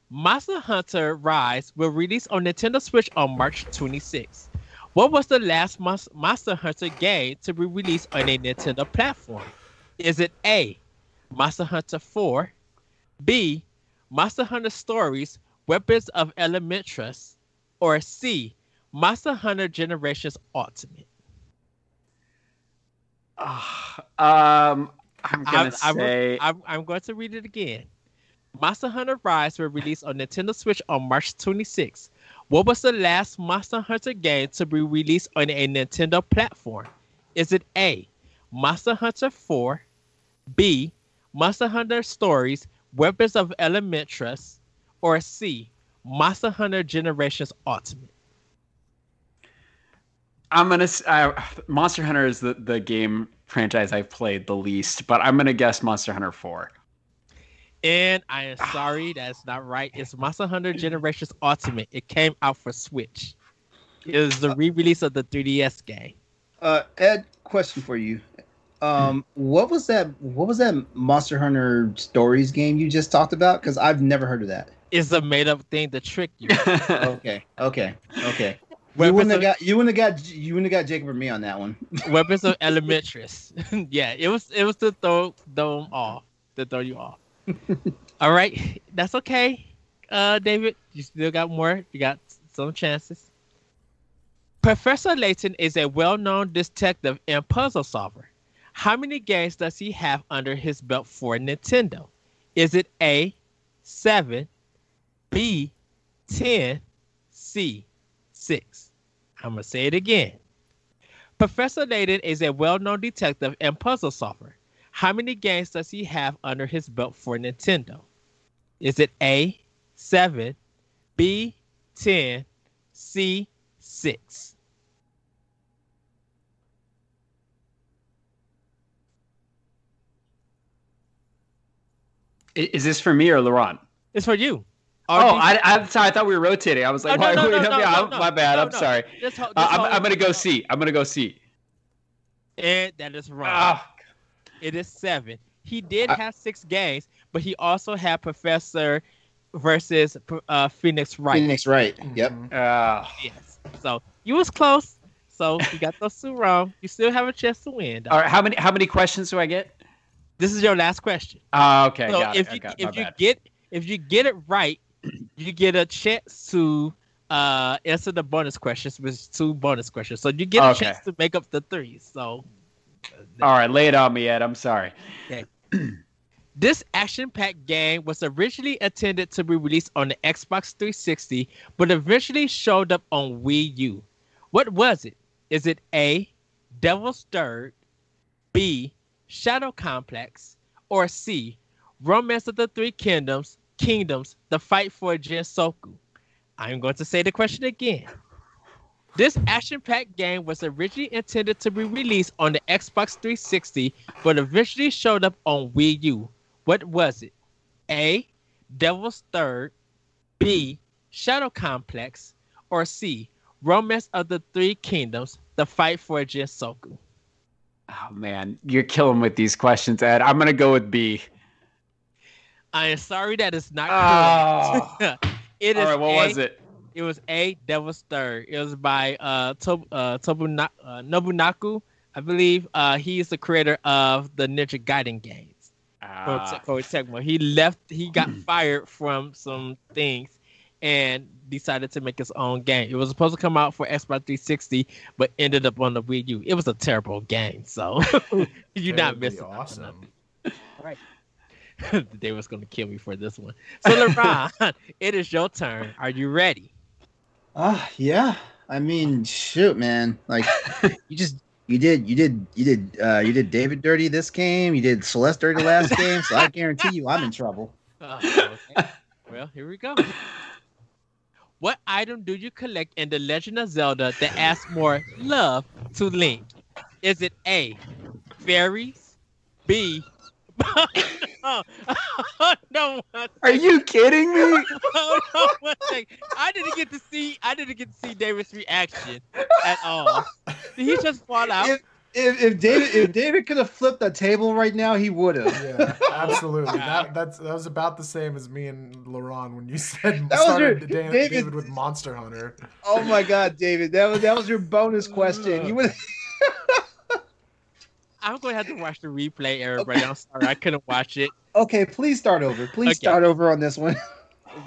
Monster Hunter Rise will release on Nintendo Switch on March 26th. What was the last Monster Hunter game to be released on a Nintendo platform? Is it A, Monster Hunter 4, B, Monster Hunter Stories, Weapons of Elementris, or C, Monster Hunter Generations Ultimate? I'm going to read it again. Monster Hunter Rise will release on Nintendo Switch on March 26th. What was the last Monster Hunter game to be released on a Nintendo platform? Is it A, Monster Hunter 4, B, Monster Hunter Stories, Weapons of Elementris, or C, Monster Hunter Generations Ultimate? I'm gonna. Monster Hunter is the game franchise I've played the least, but I'm gonna guess Monster Hunter 4. And I am sorry, that's not right. It's Monster Hunter Generations Ultimate. It came out for Switch. It was the re-release of the 3DS game. Ed, question for you. What was that Monster Hunter Stories game you just talked about? Because I've never heard of that. It's a made-up thing to trick you. Okay. You wouldn't have got Jacob or me on that one. Weapons of Elementris. Yeah, it was to throw them off, to throw you off. All right, that's okay. David, you still got more. You got some chances. Professor Layton is a well-known detective and puzzle solver. How many games does he have under his belt for Nintendo? Is it A, 7, B, 10, C, 6? I'm going to say it again. Professor Layton is a well-known detective and puzzle solver. How many games does he have under his belt for Nintendo? Is it A, 7, B, 10, C, 6? Is this for me or LeRon? It's for you. I thought we were rotating. I was like, my bad. I'm sorry. I'm going to go C. And that is wrong. It is 7. He did have 6 games, but he also had Professor versus Phoenix Wright. Phoenix Wright. Yep. Yes. So you was close. So you got those 2 wrong. You still have a chance to win. Though. All right. How many questions do I get? This is your last question. Okay. So if you get it right, you get a chance to answer the bonus questions with 2 bonus questions. So you get a chance to make up the 3. So. All right, lay it on me, Ed. I'm sorry. Okay. This action-packed game was originally intended to be released on the Xbox 360, but eventually showed up on Wii U. What was it? Is it A, Devil's Third, B, Shadow Complex, or C, Romance of the Three Kingdoms, The Fight for Jinsoku? I'm going to say the question again. This action-packed game was originally intended to be released on the Xbox 360, but eventually showed up on Wii U. What was it? A. Devil's Third, B. Shadow Complex, or C. Romance of the Three Kingdoms, The Fight for Jinsoku. Oh man, you're killing with these questions, Ed. I'm gonna go with B. I am sorry, that is not correct. It is. All right, what was it? It was A. Devil's Third. It was by Nobunaku, I believe. He is the creator of the Ninja Gaiden games. For Tecmo. He got fired from some things and decided to make his own game. It was supposed to come out for Xbox 360, but ended up on the Wii U. It was a terrible game, so you're not missing awesome. All right. They was going to kill me for this one. So, LeRon, it is your turn. Are you ready? Yeah. I mean, shoot, man. Like, you did David dirty this game. You did Celeste dirty last game. So I guarantee you, I'm in trouble. Okay. Well, here we go. What item do you collect in The Legend of Zelda that adds more love to Link? Is it A, fairies, B, no, are you kidding me? I didn't get to see David's reaction at all. Did he just fall out? If David could have flipped the table right now, he would have. Yeah, absolutely. That was about the same as me and LeRon when you said David with Monster Hunter. Oh my God, David, that was your bonus question. You would. I'm going to have to watch the replay, everybody. Okay. I'm sorry, I couldn't watch it. Okay, please start over. Start over on this one.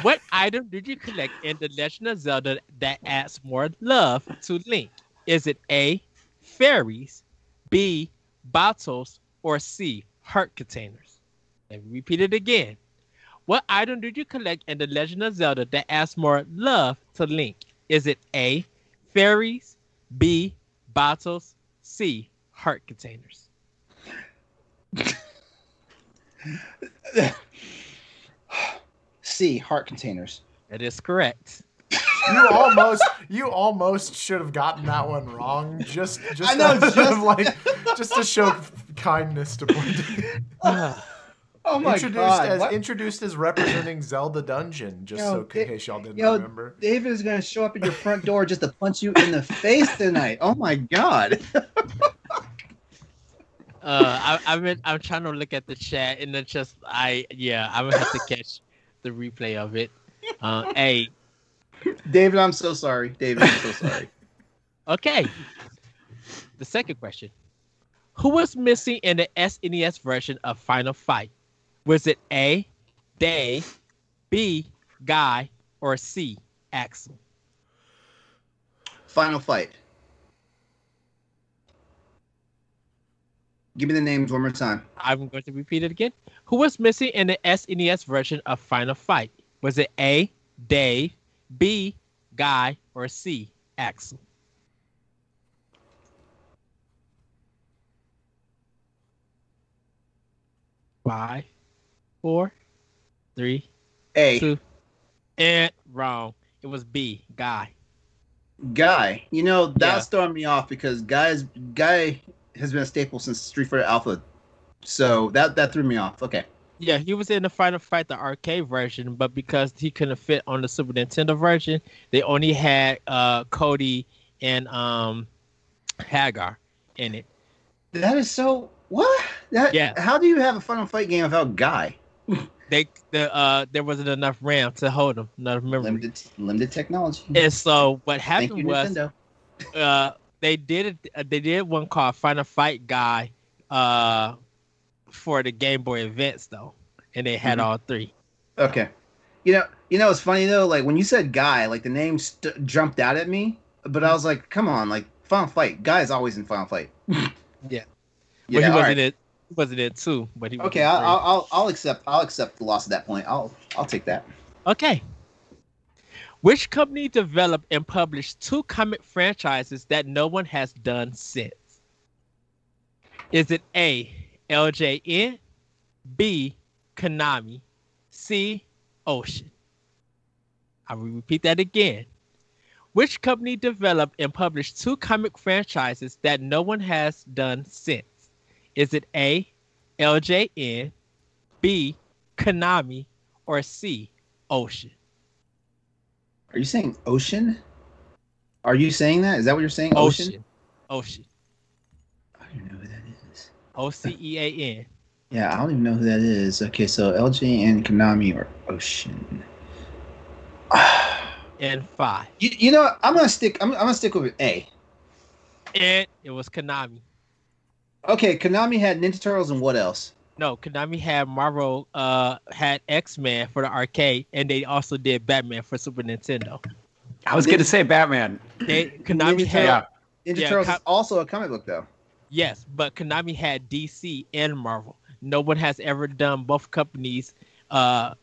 What item did you collect in The Legend of Zelda that adds more love to Link? Is it A, fairies, B, bottles, or C, heart containers? Let me repeat it again. What item did you collect in The Legend of Zelda that adds more love to Link? Is it A, fairies, B, bottles, C, heart containers? C, heart containers. That is correct. You almost should have gotten that one wrong. Just to show kindness to Blindy. Oh my God! Introduced as representing Zelda Dungeon, in case y'all didn't remember. David is gonna show up at your front door just to punch you in the face tonight. Oh my God! I'm trying to look at the chat, and it's just I'm gonna have to catch the replay of it. A. David, I'm so sorry. David, I'm so sorry. Okay. The second question: who was missing in the SNES version of Final Fight? Was it A, Dave, B, Guy, or C, Axel? Final Fight. Give me the names one more time. I'm going to repeat it again. Who was missing in the SNES version of Final Fight? Was it A, Dave, B, Guy, or C, Axel? 5, 4, 3, A. 2, and wrong. It was B, Guy. Guy. You know, that's throwing me off because Guy has been a staple since Street Fighter Alpha. So that threw me off. Okay. Yeah, he was in the Final Fight, the arcade version, but because he couldn't fit on the Super Nintendo version, they only had Cody and Hagar in it. That is so... What? How do you have a Final Fight game without Guy? There wasn't enough RAM to hold him, enough memory. Limited technology. And so what happened was they did one called Final Fight Guy for the Game Boy Advance though, and they had all three. Okay. You know it's funny though, like when you said Guy, like the name jumped out at me, but I was like, come on, like Final Fight. Guy is always in Final Fight. Yeah. But he wasn't it. He wasn't it too. But he was okay. I'll accept the loss of that point. I'll take that. Okay. Which company developed and published 2 comic franchises that no one has done since? Is it A, LJN, B, Konami, C, Ocean? I will repeat that again. Which company developed and published 2 comic franchises that no one has done since? Is it A, LJN, B, Konami, or C, Ocean? Are you saying Ocean? Are you saying that? Is that what you're saying? Ocean. I don't even know who that is. OCEAN. Yeah, I don't even know who that is. Okay, so LJN, Konami, or Ocean. And 5. You know, I'm gonna stick with A. And it was Konami. Okay, Konami had Ninja Turtles and what else? No, Konami had Marvel, had X-Men for the arcade, and they also did Batman for Super Nintendo. I was gonna say Batman. Konami had Ninja Turtles is also a comic book though. Yes, but Konami had DC and Marvel. No one has ever done both companies. I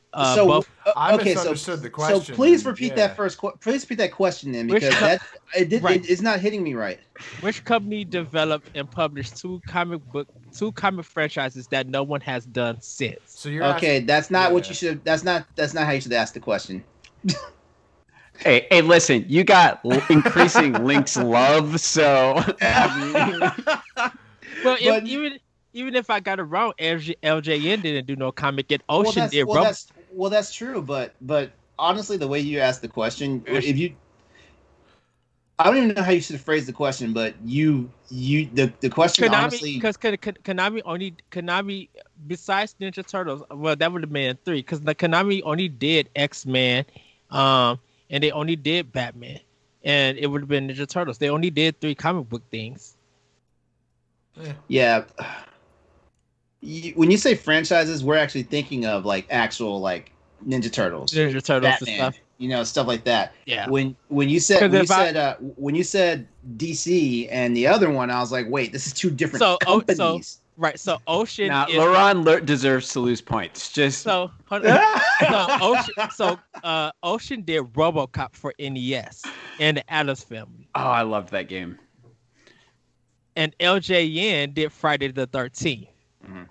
misunderstood the question. So please repeat that please repeat that question then, because it's not hitting me right. Which company developed and published 2 comic franchises that no one has done since? So you're okay. That's not what you should. That's not how you should ask the question. Hey, listen, you got increasing Link's love, so. Well, even if I got it wrong, LJN didn't do no comic, and Ocean did. Well, that's true, but honestly, the way you asked the question, I don't even know how you should phrase the question, but the question Konami, honestly, because Konami besides Ninja Turtles, well, that would have been 3, because the Konami only did X-Men, and they only did Batman, and it would have been Ninja Turtles. They only did 3 comic book things. Yeah. When you say franchises, we're actually thinking of like actual like Ninja Turtles, Batman, and stuff. Stuff like that. Yeah. When you said DC and the other one, I was like, wait, this is 2 different companies. So Ocean. Now LeRon deserves to lose points. Ocean did RoboCop for NES and the Addams Family. Oh, I loved that game. And LJN did Friday the 13th.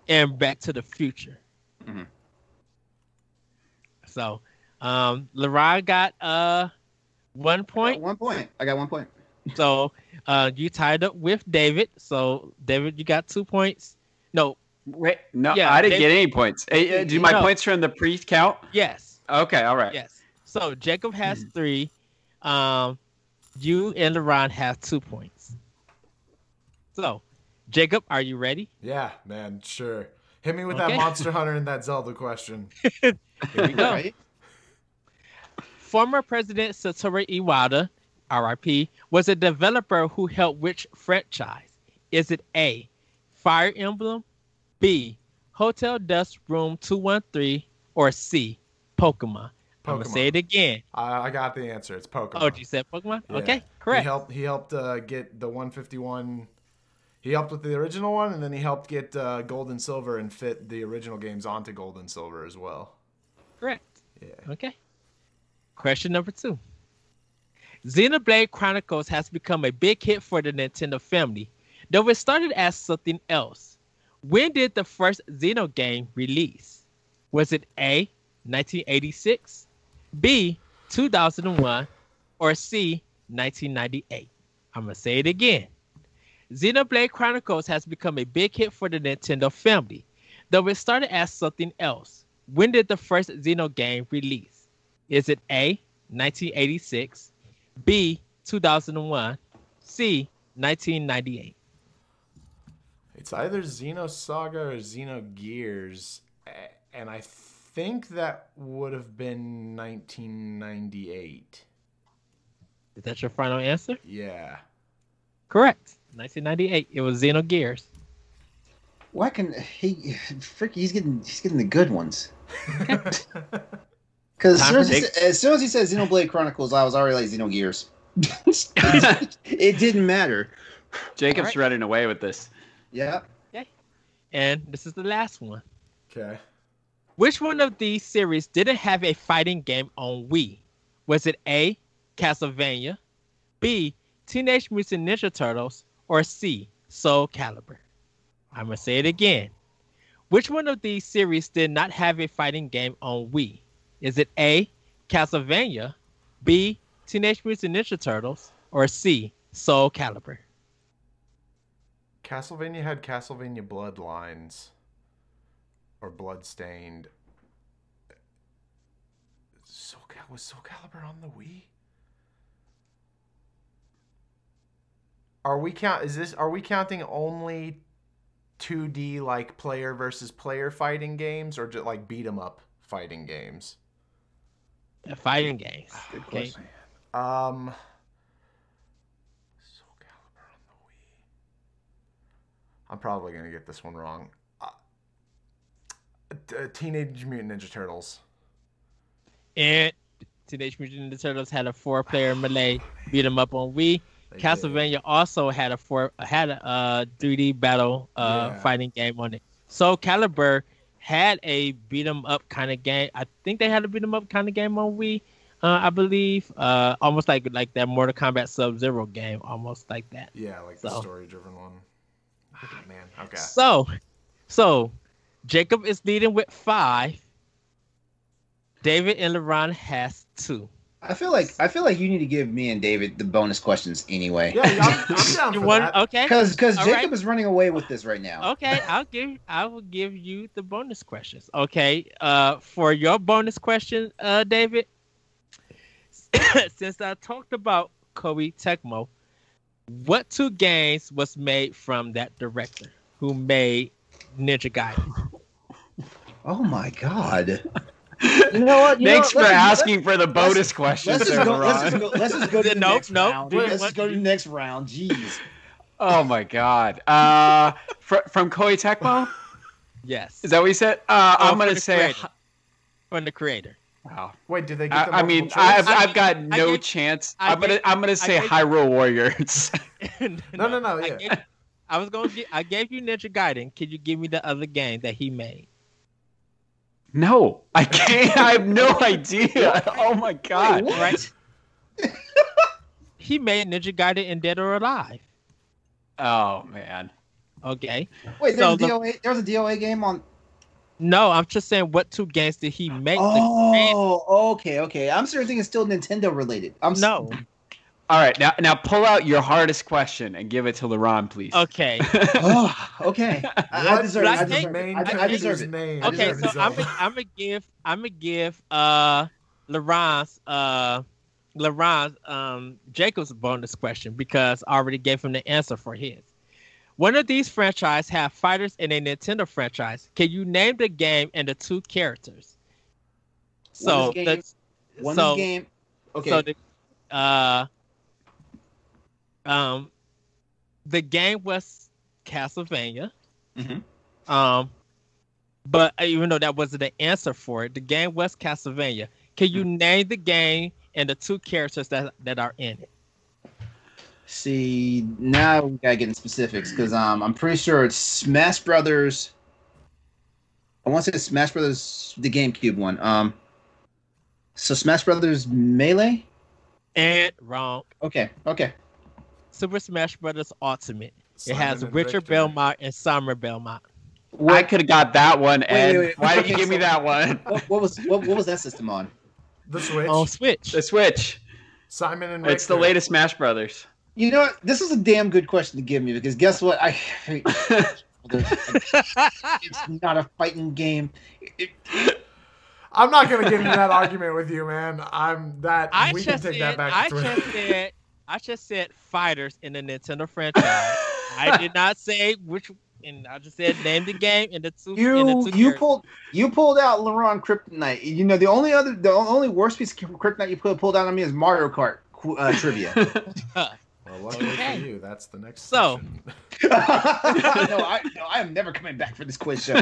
And Back to the Future. Mm-hmm. So, LeRon got 1 point. 1 point. I got 1 point. So, you tied up with David. So, David, you got 2 points. No. Wait, no, yeah, I didn't get any points. Do my points from the pre-count? Yes. Okay, all right. Yes. So, Jacob has 3. You and LeRon have 2 points. So, Jacob, are you ready? Yeah, man, sure. Hit me with that Monster Hunter and that Zelda question. Here we go. Right. Former President Satoru Iwata, RIP, was a developer who helped which franchise? Is it A, Fire Emblem, B, Hotel Dusk Room 213, or C, Pokemon? I'm going to say it again. I got the answer. It's Pokemon. Oh, you said Pokemon? Yeah. Okay, correct. He helped get the 151... He helped with the original one, and then he helped get Gold and Silver and fit the original games onto Gold and Silver as well. Correct. Yeah. Okay. Question number 2. Xenoblade Chronicles has become a big hit for the Nintendo family, though it started as something else. When did the first Xeno game release? Was it A, 1986, B, 2001, or C, 1998? I'm going to say it again. Xenoblade Chronicles has become a big hit for the Nintendo family, though it started as something else. When did the first Xeno game release? Is it A, 1986, B, 2001, C, 1998? It's either Xenosaga or Xenogears, and I think that would have been 1998. Is that your final answer? Yeah. Correct. 1998. It was Xenogears. Why can he? He's getting the good ones. Because as soon as he said Xenoblade Chronicles, I was already like Xenogears. It didn't matter. Jacob's running away with this. Yeah. Okay. And this is the last one. Okay. Which one of these series didn't have a fighting game on Wii? Was it A, Castlevania, B, Teenage Mutant Ninja Turtles, or C, Soul Calibur? I'm going to say it again. Which one of these series did not have a fighting game on Wii? Is it A, Castlevania, B, Teenage Mutant Ninja Turtles, or C, Soul Calibur? Castlevania had Castlevania Bloodlines. Or Bloodstained. Was Soul Calibur on the Wii? Are we counting only 2D like player versus player fighting games, or just like beat 'em up fighting games? Fighting games. Good question. Soul Calibur on the Wii. I'm probably gonna get this one wrong. Teenage Mutant Ninja Turtles. And Teenage Mutant Ninja Turtles had a 4-player melee beat 'em up on Wii. Castlevania also had a 3D battle fighting game on it. Soul Calibur had a beat 'em up kind of game. I think they had a beat 'em up kind of game on Wii. I believe almost like that Mortal Kombat Sub-Zero game, almost like that. Yeah, like the story-driven one. Oh, man, okay. So Jacob is leading with 5. David and LeRon has 2. I feel like you need to give me and David the bonus questions anyway. Yeah, I'm down for that. Okay. Because Jacob is running away with this right now. Okay, I will give you the bonus questions. Okay. For your bonus question, David, since I talked about Koei Tecmo, what 2 games was made from that director who made Ninja Gaiden? Oh my god. You know what? Thanks for asking for the bonus questions. Let's just go to the next round. Let's just go to the next round. Jeez. Oh my god. From Koei Tecmo? Yes. Is that what you said? I'm gonna say from the creator. Wow. Wait, did they get the I mean, I've got no chance. I'm gonna say Hyrule Warriors. No. Yeah. I gave you Ninja Gaiden. Can you give me the other game that he made? No, I can't. I have no idea. Oh my god! Wait, right? He made Ninja Gaiden in Dead or Alive. Oh man. Okay. Wait, there was a DOA game on. No, I'm just saying, what 2 games did he make? Oh, okay. I'm sure thinking it's still Nintendo related. No. All right, now pull out your hardest question and give it to LeRon, please. Okay. Okay. I deserve it. Okay, so I'm gonna give LeRon's Jacob's bonus question, because I already gave him the answer for his. One of these franchises have fighters in a Nintendo franchise. Can you name the game and the 2 characters? So game. Okay. So the game was Castlevania. Mm-hmm. But even though that wasn't the answer for it, the game was Castlevania. Can you name the game and the 2 characters that are in it? See, now we gotta get in specifics, because I'm pretty sure it's Smash Brothers. I want to say Smash Brothers, the GameCube one. So Smash Brothers Melee? And wrong. Okay. Super Smash Brothers Ultimate. Simon it has and Richard Victor. Belmont and Summer Belmont. I could have got that one, Ed. Wait. Why didn't you give me that one? What was that system on? The Switch. On Switch. The Switch. Simon and Victor. It's the latest Smash Brothers. You know what? This is a damn good question to give me, because guess what? It's not a fighting game. I'm not gonna get into that argument with you, man. We can take that back to Twitter. I just said fighters in the Nintendo franchise. I did not say which, and I just said name the game and the 2. You pulled out LeRon Kryptonite. You know, the only worst piece of Kryptonite you pulled out on me is Mario Kart trivia. Well, luckily for you, that's the next So, section. No, I am never coming back for this quiz show.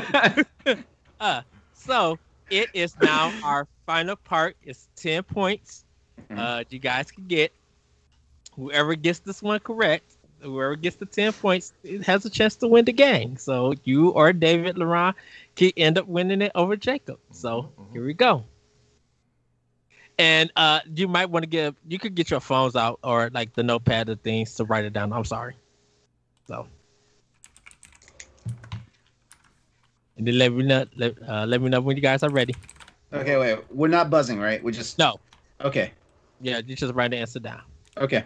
So it is now our final part. It's 10 points. You guys can get. Whoever gets this one correct, whoever gets the 10 points, it has a chance to win the game. So you or David LeRon can end up winning it over Jacob. So here we go. And you might want to you could get your phones out or like the notepad or things to write it down. I'm sorry. So. And then let me know when you guys are ready. Okay, wait. We're not buzzing, right? We're just... No. Okay. Yeah, you just write the answer down. Okay.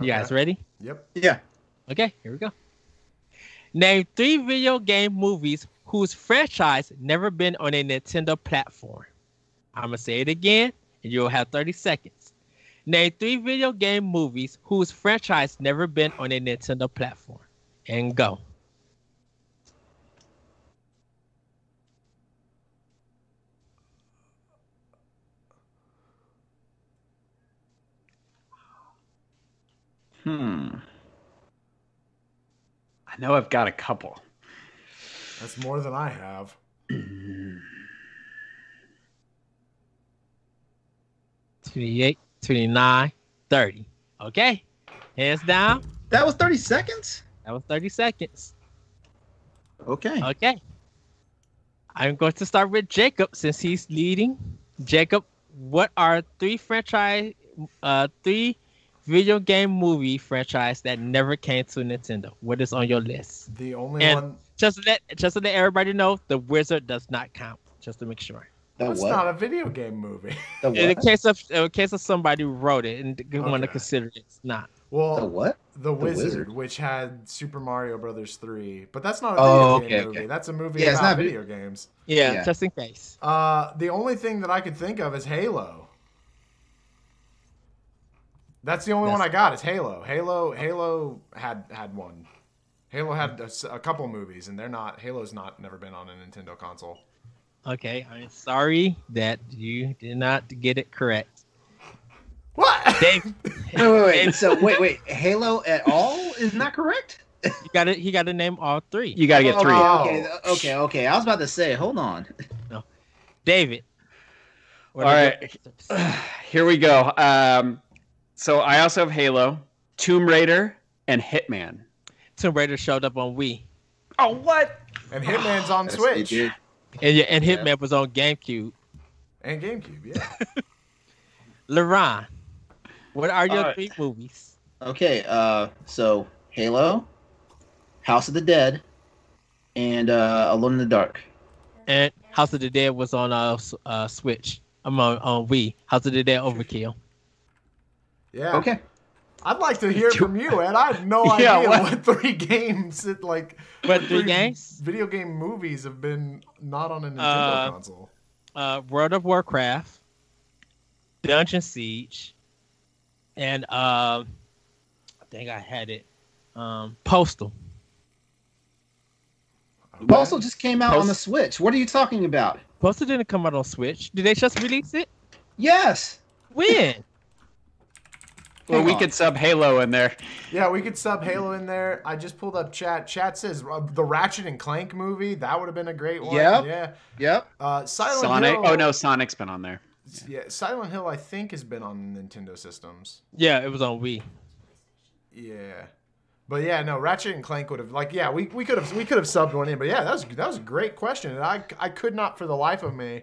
You guys ready? Yep. Yeah. Okay, here we go. Name 3 video game movies whose franchise never been on a Nintendo platform. I'm going to say it again, and you'll have 30 seconds. Name 3 video game movies whose franchise never been on a Nintendo platform. And go. I know I've got a couple. That's more than I have. 28, 29, 30. Okay. Hands down. That was 30 seconds? That was 30 seconds. Okay. Okay. I'm going to start with Jacob since he's leading. Jacob, what are 3 video game movie franchise that never came to Nintendo? What is on your list? The only one. Just to let everybody know, The Wizard does not count. Just to make sure. That's not a video game movie. In case of somebody who wrote it and want to consider it, it's not. Well, the what? The Wizard, which had Super Mario Brothers 3, but that's not a video game movie. That's a movie about video games. Yeah, just in case. The only thing that I could think of is Halo. That's the only one I got. Is Halo. Halo had one. Halo had a couple movies, and Halo's never been on a Nintendo console. Okay, I'm sorry that you did not get it correct. What? Dave, wait. So wait. Halo at all is not correct? He got to name all 3. You got to get 3. Okay. I was about to say, hold on. No, David. All right, here we go. So I also have Halo, Tomb Raider, and Hitman. Tomb Raider showed up on Wii. Oh, what? And Hitman's on Switch. And Hitman was on GameCube. And GameCube, yeah. LeRon, what are your 3 movies? Okay, so Halo, House of the Dead, and Alone in the Dark. And House of the Dead was on Switch. I'm on Wii. House of the Dead Overkill. Yeah. Okay. I'd like to hear from you, Ed. I have no idea what 3 games What 3 games? Video game movies have been not on a Nintendo console. World of Warcraft, Dungeon Siege, and I think I had it. Postal. Postal just came out on the Switch. What are you talking about? Postal didn't come out on Switch. Did they just release it? Yes. When? Well, we could sub Halo in there. Yeah, we could sub Halo in there. I just pulled up chat. Chat says the Ratchet and Clank movie. That would have been a great one. Yep. Yeah. Silent Hill. Oh, no, Sonic's been on there. Yeah, Silent Hill, I think, has been on Nintendo systems. Yeah, it was on Wii. Yeah. But yeah, no, Ratchet and Clank would have we could have subbed one in. But yeah, that was a great question. And I could not for the life of me.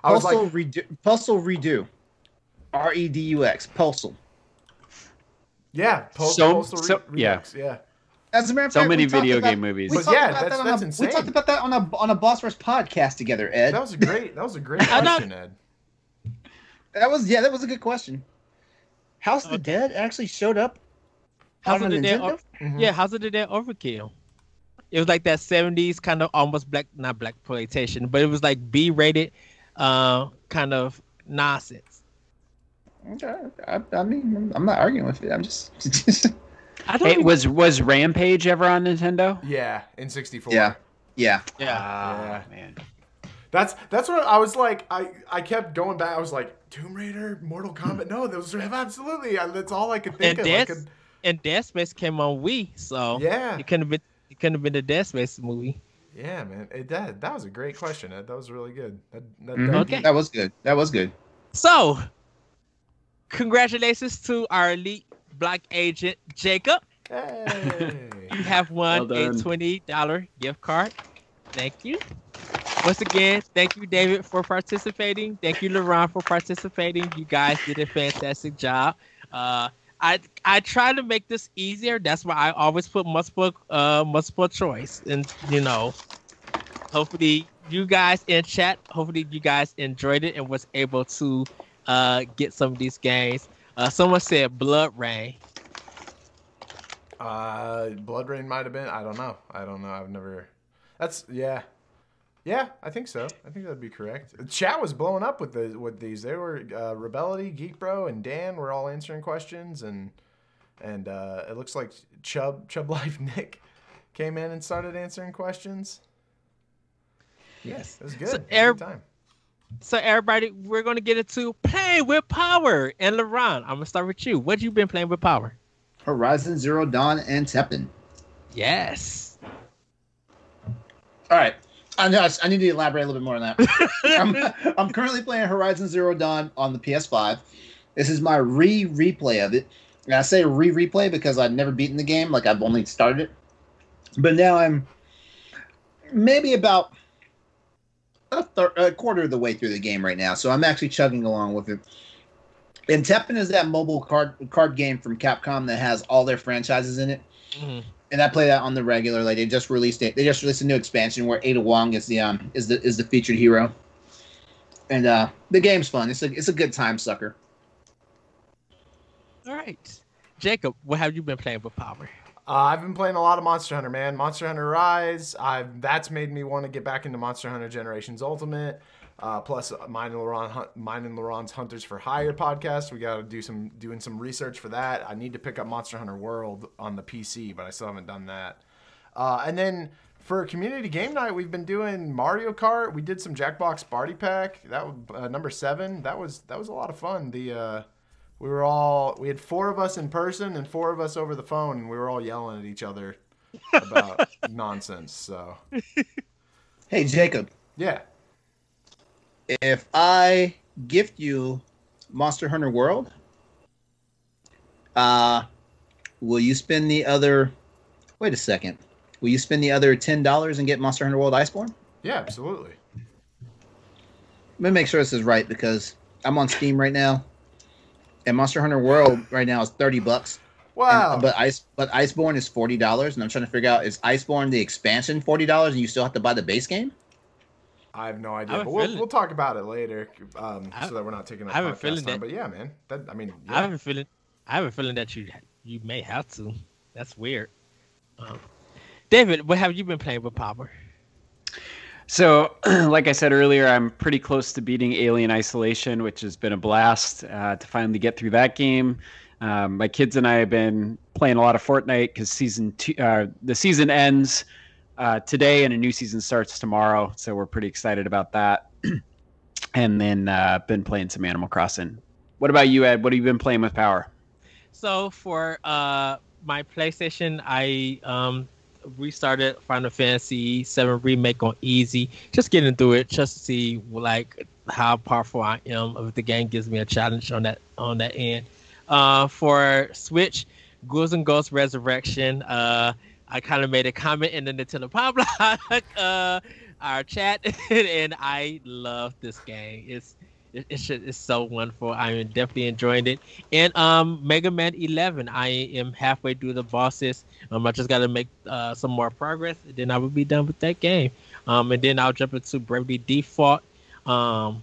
Postal Redo. REDUX. Postal. Yeah, Postal Redux. Yeah. As a matter of fact, so many video game movies. But yeah, that's insane. We talked about that on a Boss Rush podcast together, Ed. That was a great question, Ed. That was a good question. House of the Dead actually showed up. House of the Dead. Yeah, House of the Dead Overkill. It was like that 70s kind of almost not blaxploitation, but it was like B-rated kind of nonsense. Okay, I mean, I'm not arguing with it. I'm just. Was Rampage ever on Nintendo? Yeah, in 64. Yeah. Man. That's what I was like. I kept going back. I was like, Tomb Raider, Mortal Kombat. No, those have absolutely. That's all I could think of. And Dead Space came on Wii, so yeah, it couldn't have been the Dead Space movie. Yeah, man, that was a great question, Ed. That was really good. Okay, that was good. So, congratulations to our elite block agent Jacob. Hey, you have won a $20 gift card. Thank you. Once again, thank you, David, for participating. Thank you, LeRon, for participating. You guys did a fantastic job. I try to make this easier. That's why I always put multiple choice, and hopefully you guys in chat, hopefully you guys enjoyed it and was able to get some of these games. Someone said Blood Rain. Blood Rain might have been. I don't know. I've never. That's yeah. Yeah, I think so. I think that'd be correct. Chat was blowing up with these. They were Rebellity, Geek Bro, and Dan were all answering questions, and it looks like Chub Life Nick came in and started answering questions. Yes, it was good. So, good time. So everybody, we're gonna get into playing with power. And LeRon, I'm gonna start with you. What you been playing with power? Horizon Zero Dawn and Teppen. Yes. All right. I need to elaborate a little bit more on that. I'm currently playing Horizon Zero Dawn on the PS5. This is my replay of it. And I say replay because I've never beaten the game. Like, I've only started it. But now I'm maybe about a quarter of the way through the game right now. So I'm actually chugging along with it. And Teppen is that mobile card game from Capcom that has all their franchises in it. Mm-hmm. And I play that on the regular. Like, they just released a new expansion where Ada Wong is the featured hero. And the game's fun. It's a good time sucker. All right. Jacob, what have you been playing with power? I've been playing a lot of Monster Hunter, man. Monster Hunter Rise. That's made me want to get back into Monster Hunter Generations Ultimate. Plus, mine and LeRon's Hunters for Hire podcast. We got to doing some research for that. I need to pick up Monster Hunter World on the PC, but I still haven't done that. And then for community game night, we've been doing Mario Kart. We did some Jackbox Party Pack. That was number 7. That was a lot of fun. We had 4 of us in person and 4 of us over the phone, and we were all yelling at each other about nonsense. So, hey Jacob. Yeah. If I gift you Monster Hunter World, will you spend the other? Wait a second. Will you spend the other $10 and get Monster Hunter World Iceborne? Yeah, absolutely. Let me make sure this is right because I'm on Steam right now, and Monster Hunter World right now is $30. Wow. But Iceborne is $40, and I'm trying to figure out, is Iceborne the expansion $40, and you still have to buy the base game? I have no idea, but we'll talk about it later, so that we're not taking up podcast time. But yeah, man, yeah. I have a feeling that you may have to. That's weird. David, what have you been playing with power? So, like I said earlier, I'm pretty close to beating Alien Isolation, which has been a blast to finally get through that game. My kids and I have been playing a lot of Fortnite because the season ends today and a new season starts tomorrow, so we're pretty excited about that. And then been playing some Animal Crossing. What about you, Ed? What have you been playing with power? So for my PlayStation, I restarted Final Fantasy VII Remake on easy, just getting through it, just to see like how powerful I am. If the game gives me a challenge on that end. For Switch, Ghouls and Ghosts Resurrection. I kind of made a comment in the Nintendo Pop Blog, our chat, and I love this game. It's so wonderful. I am definitely enjoying it. And Mega Man 11, I am halfway through the bosses. I just got to make some more progress, and then I will be done with that game. And then I'll jump into Bravely Default. And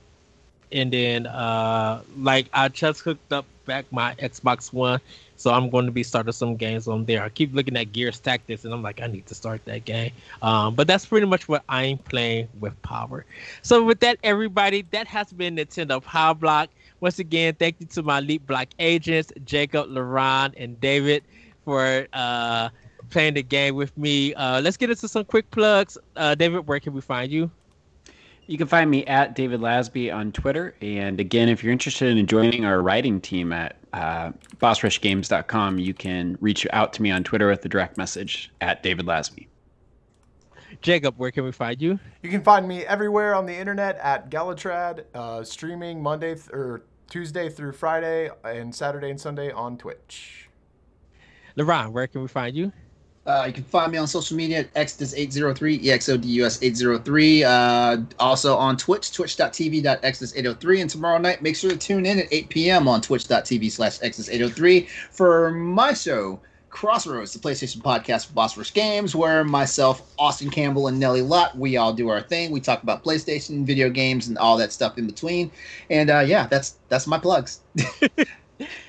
then I just hooked up back my Xbox One, so I'm going to be starting some games on there. I keep looking at Gears Tactics, and I'm like, I need to start that game. But that's pretty much what I'm playing with power. So with that, everybody, that has been Nintendo Power Block. Once again, thank you to my Leap Block agents, Jacob, LeRon, and David, for playing the game with me. Let's get into some quick plugs. David, where can we find you? You can find me at David Lasby on Twitter. And again, if you're interested in joining our writing team at bossrushgames.com, you can reach out to me on Twitter with the direct message at David Lasby. Jacob, where can we find you? You can find me everywhere on the internet at Galatrad, streaming Tuesday through Friday and Saturday and Sunday on Twitch. LeRon, where can we find you? You can find me on social media at Exodus803, EXODUS803. Also on Twitch, twitch.tv/Exodus803. And tomorrow night, make sure to tune in at 8 p.m. on twitch.tv/Exodus803 for my show, Crossroads, the PlayStation podcast for Boss Rush Games, where myself, Austin Campbell, and Nelly Lott, we all do our thing. We talk about PlayStation, video games, and all that stuff in between. And yeah, that's my plugs.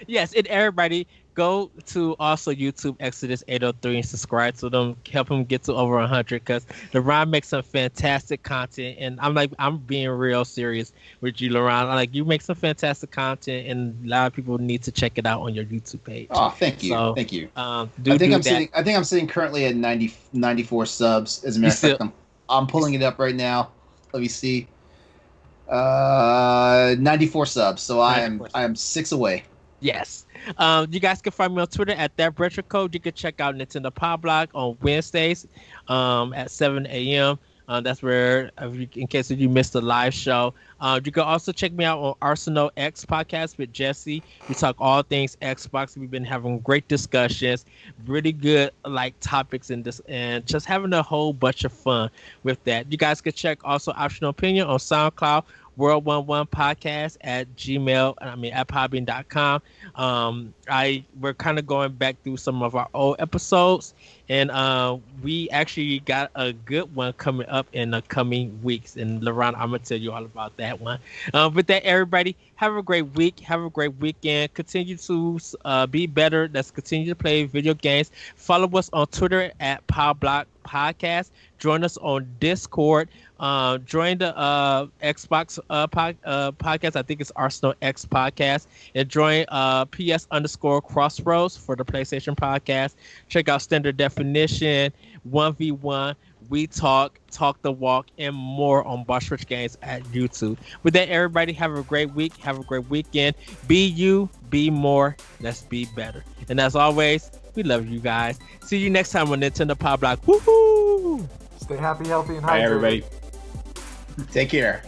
Yes, and everybody go to also YouTube Exodus 803 and subscribe to them. Help him get to over 100 because LeRon makes some fantastic content. And I'm being real serious with you, LeRon. You make some fantastic content, and a lot of people need to check it out on your YouTube page. Oh, thank you, thank you. I think I'm sitting currently at 94 subs. As a matter of fact, I'm pulling it up right now. Let me see. 94 subs. So I am 6 away. Yes. You guys can find me on Twitter at @ThatRetroCode. You can check out Nintendo Pop Block on Wednesdays at 7 a.m. That's where, in case you missed the live show. You can also check me out on Arsenal X podcast with Jesse. We talk all things Xbox. We've been having great discussions, really good topics in this, and just having a whole bunch of fun with that. You guys can check also Optional Opinion on SoundCloud, World11 Podcast at podbean.com. We're kind of going back through some of our old episodes, and we actually got a good one coming up in the coming weeks. And LeRon, I'm gonna tell you all about that one. With that, everybody, have a great week. Have a great weekend. Continue to be better. Let's continue to play video games. Follow us on Twitter at PowerBlock Podcast. Join us on Discord. Join the Xbox podcast. I think it's Arsenal X podcast. And join PS_Crossroads for the PlayStation podcast. Check out Standard Definition, 1v1, We Talk the Walk, and more on Boss Rush Games at YouTube. With that, everybody, have a great week. Have a great weekend. Be you, be more. Let's be better. And as always, we love you guys. See you next time on Nintendo Pop Block. Woohoo! Stay happy, healthy, and hydrated. Bye, everybody. Take care.